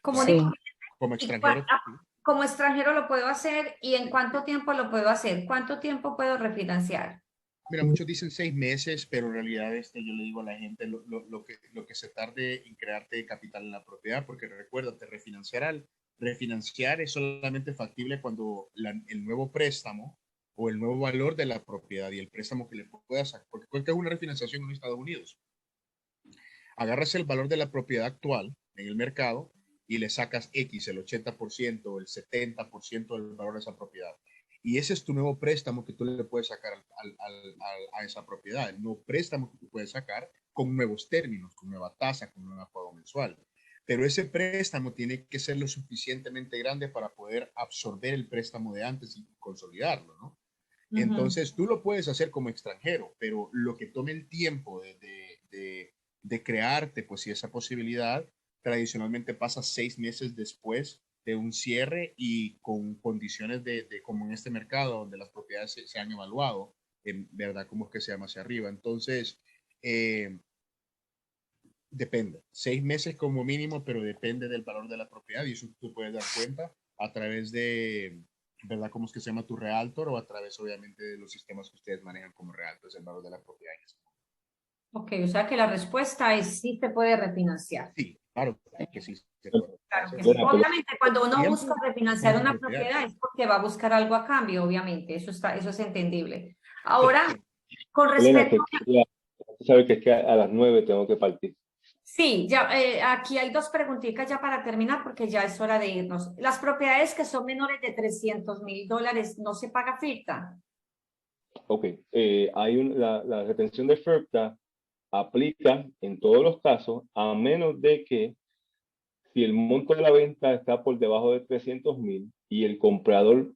como, Sí. Como extranjero. como extranjero lo puedo hacer y en cuánto tiempo lo puedo hacer. ¿Cuánto tiempo puedo refinanciar? Mira, muchos dicen 6 meses, pero en realidad yo le digo a la gente lo que se tarde en crearte capital en la propiedad, porque recuérdate, refinanciar es solamente factible cuando el nuevo préstamo o el nuevo valor de la propiedad y el préstamo que le puedas sacar, porque ¿cuál es una refinanciación en Estados Unidos? Agarras el valor de la propiedad actual en el mercado y le sacas X, el 80%, el 70% del valor de esa propiedad. Y ese es tu nuevo préstamo que tú le puedes sacar a esa propiedad, el nuevo préstamo que tú puedes sacar con nuevos términos, con nueva tasa, con nueva pago mensual. Pero ese préstamo tiene que ser lo suficientemente grande para poder absorber el préstamo de antes y consolidarlo, ¿no? Entonces, tú lo puedes hacer como extranjero, pero lo que tome el tiempo de crearte, pues, si esa posibilidad, tradicionalmente pasa 6 meses después de un cierre y con condiciones como en este mercado, donde las propiedades se han evaluado, en verdad, como es que se llama hacia arriba. Entonces, depende. 6 meses como mínimo, pero depende del valor de la propiedad y eso tú puedes dar cuenta a través de, ¿verdad? ¿Cómo es que se llama tu realtor? O a través, obviamente, de los sistemas que ustedes manejan como realtors, el valor de la propiedad. Ok, o sea que la respuesta es sí se puede refinanciar. Sí, claro que sí. Se puede. Claro que sí. Obviamente, cuando uno busca refinanciar una propiedad propiedad es porque va a buscar algo a cambio, obviamente, eso es entendible. Ahora, con Elena, respecto tú sabes que es que a las 9 tengo que partir. Sí, ya aquí hay dos preguntitas ya para terminar porque ya es hora de irnos. Las propiedades que son menores de $300,000 no se paga FIRTA. Ok, la retención de FERPTA aplica en todos los casos, a menos de que si el monto de la venta está por debajo de 300,000 y el comprador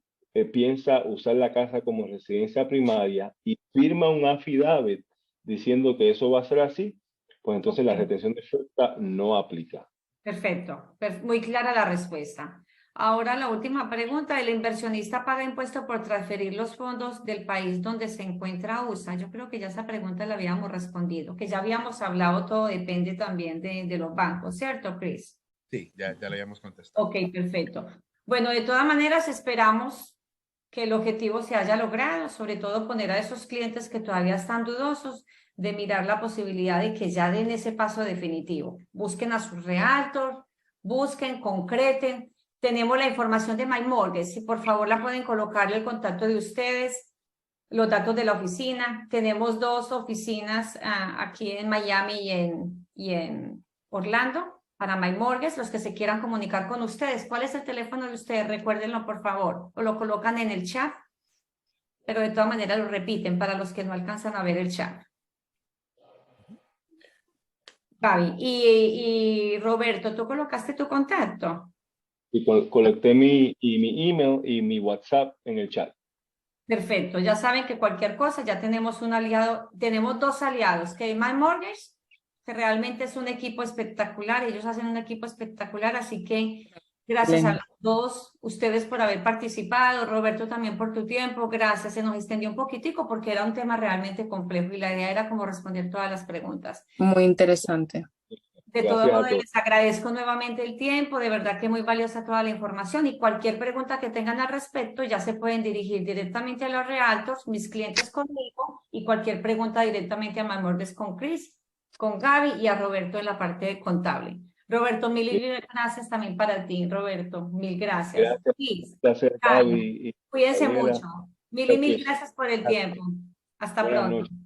piensa usar la casa como residencia primaria y firma un affidavit diciendo que eso va a ser así, pues entonces la retención de FERPTA no aplica. Perfecto, muy clara la respuesta. Ahora la última pregunta, ¿el inversionista paga impuesto por transferir los fondos del país donde se encuentra USA? Yo creo que ya esa pregunta la habíamos respondido, que ya habíamos hablado, todo depende también de los bancos, ¿cierto, Chris? Sí, ya le habíamos contestado. Ok, perfecto. Bueno, de todas maneras esperamos que el objetivo se haya logrado, sobre todo poner a esos clientes que todavía están dudosos de mirar la posibilidad de que ya den ese paso definitivo. Busquen a sus realtor, busquen, concreten. Tenemos la información de MyMortgage, si por favor la pueden colocarle el contacto de ustedes, los datos de la oficina. Tenemos 2 oficinas aquí en Miami y en Orlando para MyMortgage, los que se quieran comunicar con ustedes. ¿Cuál es el teléfono de ustedes? Recuérdenlo, por favor, o lo colocan en el chat, pero de todas maneras lo repiten para los que no alcanzan a ver el chat. Gaby, y Roberto, ¿tú colocaste tu contacto? Y colecté mi email y mi WhatsApp en el chat. Perfecto, ya saben que cualquier cosa, ya tenemos un aliado, tenemos 2 aliados, que es MyMortgage que realmente es un equipo espectacular, ellos hacen un equipo espectacular, así que gracias a los dos, ustedes por haber participado, Roberto también por tu tiempo, gracias, se nos extendió un poquitico porque era un tema realmente complejo y la idea era como responder todas las preguntas. Muy interesante. De Gracias todo a modo, todos. les agradezco nuevamente el tiempo, de verdad que muy valiosa toda la información y cualquier pregunta que tengan al respecto ya se pueden dirigir directamente a los realtors, mis clientes conmigo y cualquier pregunta directamente a MyMortgage con Chris, con Gaby y a Roberto en la parte de contable. Roberto, mil gracias también para ti, Roberto, mil gracias. Gracias. Chris, Placer, Gaby, Gaby y cuídense Gabriela. mucho. Mil y mil Chris. gracias por el tiempo. Hasta Buenas pronto. noches.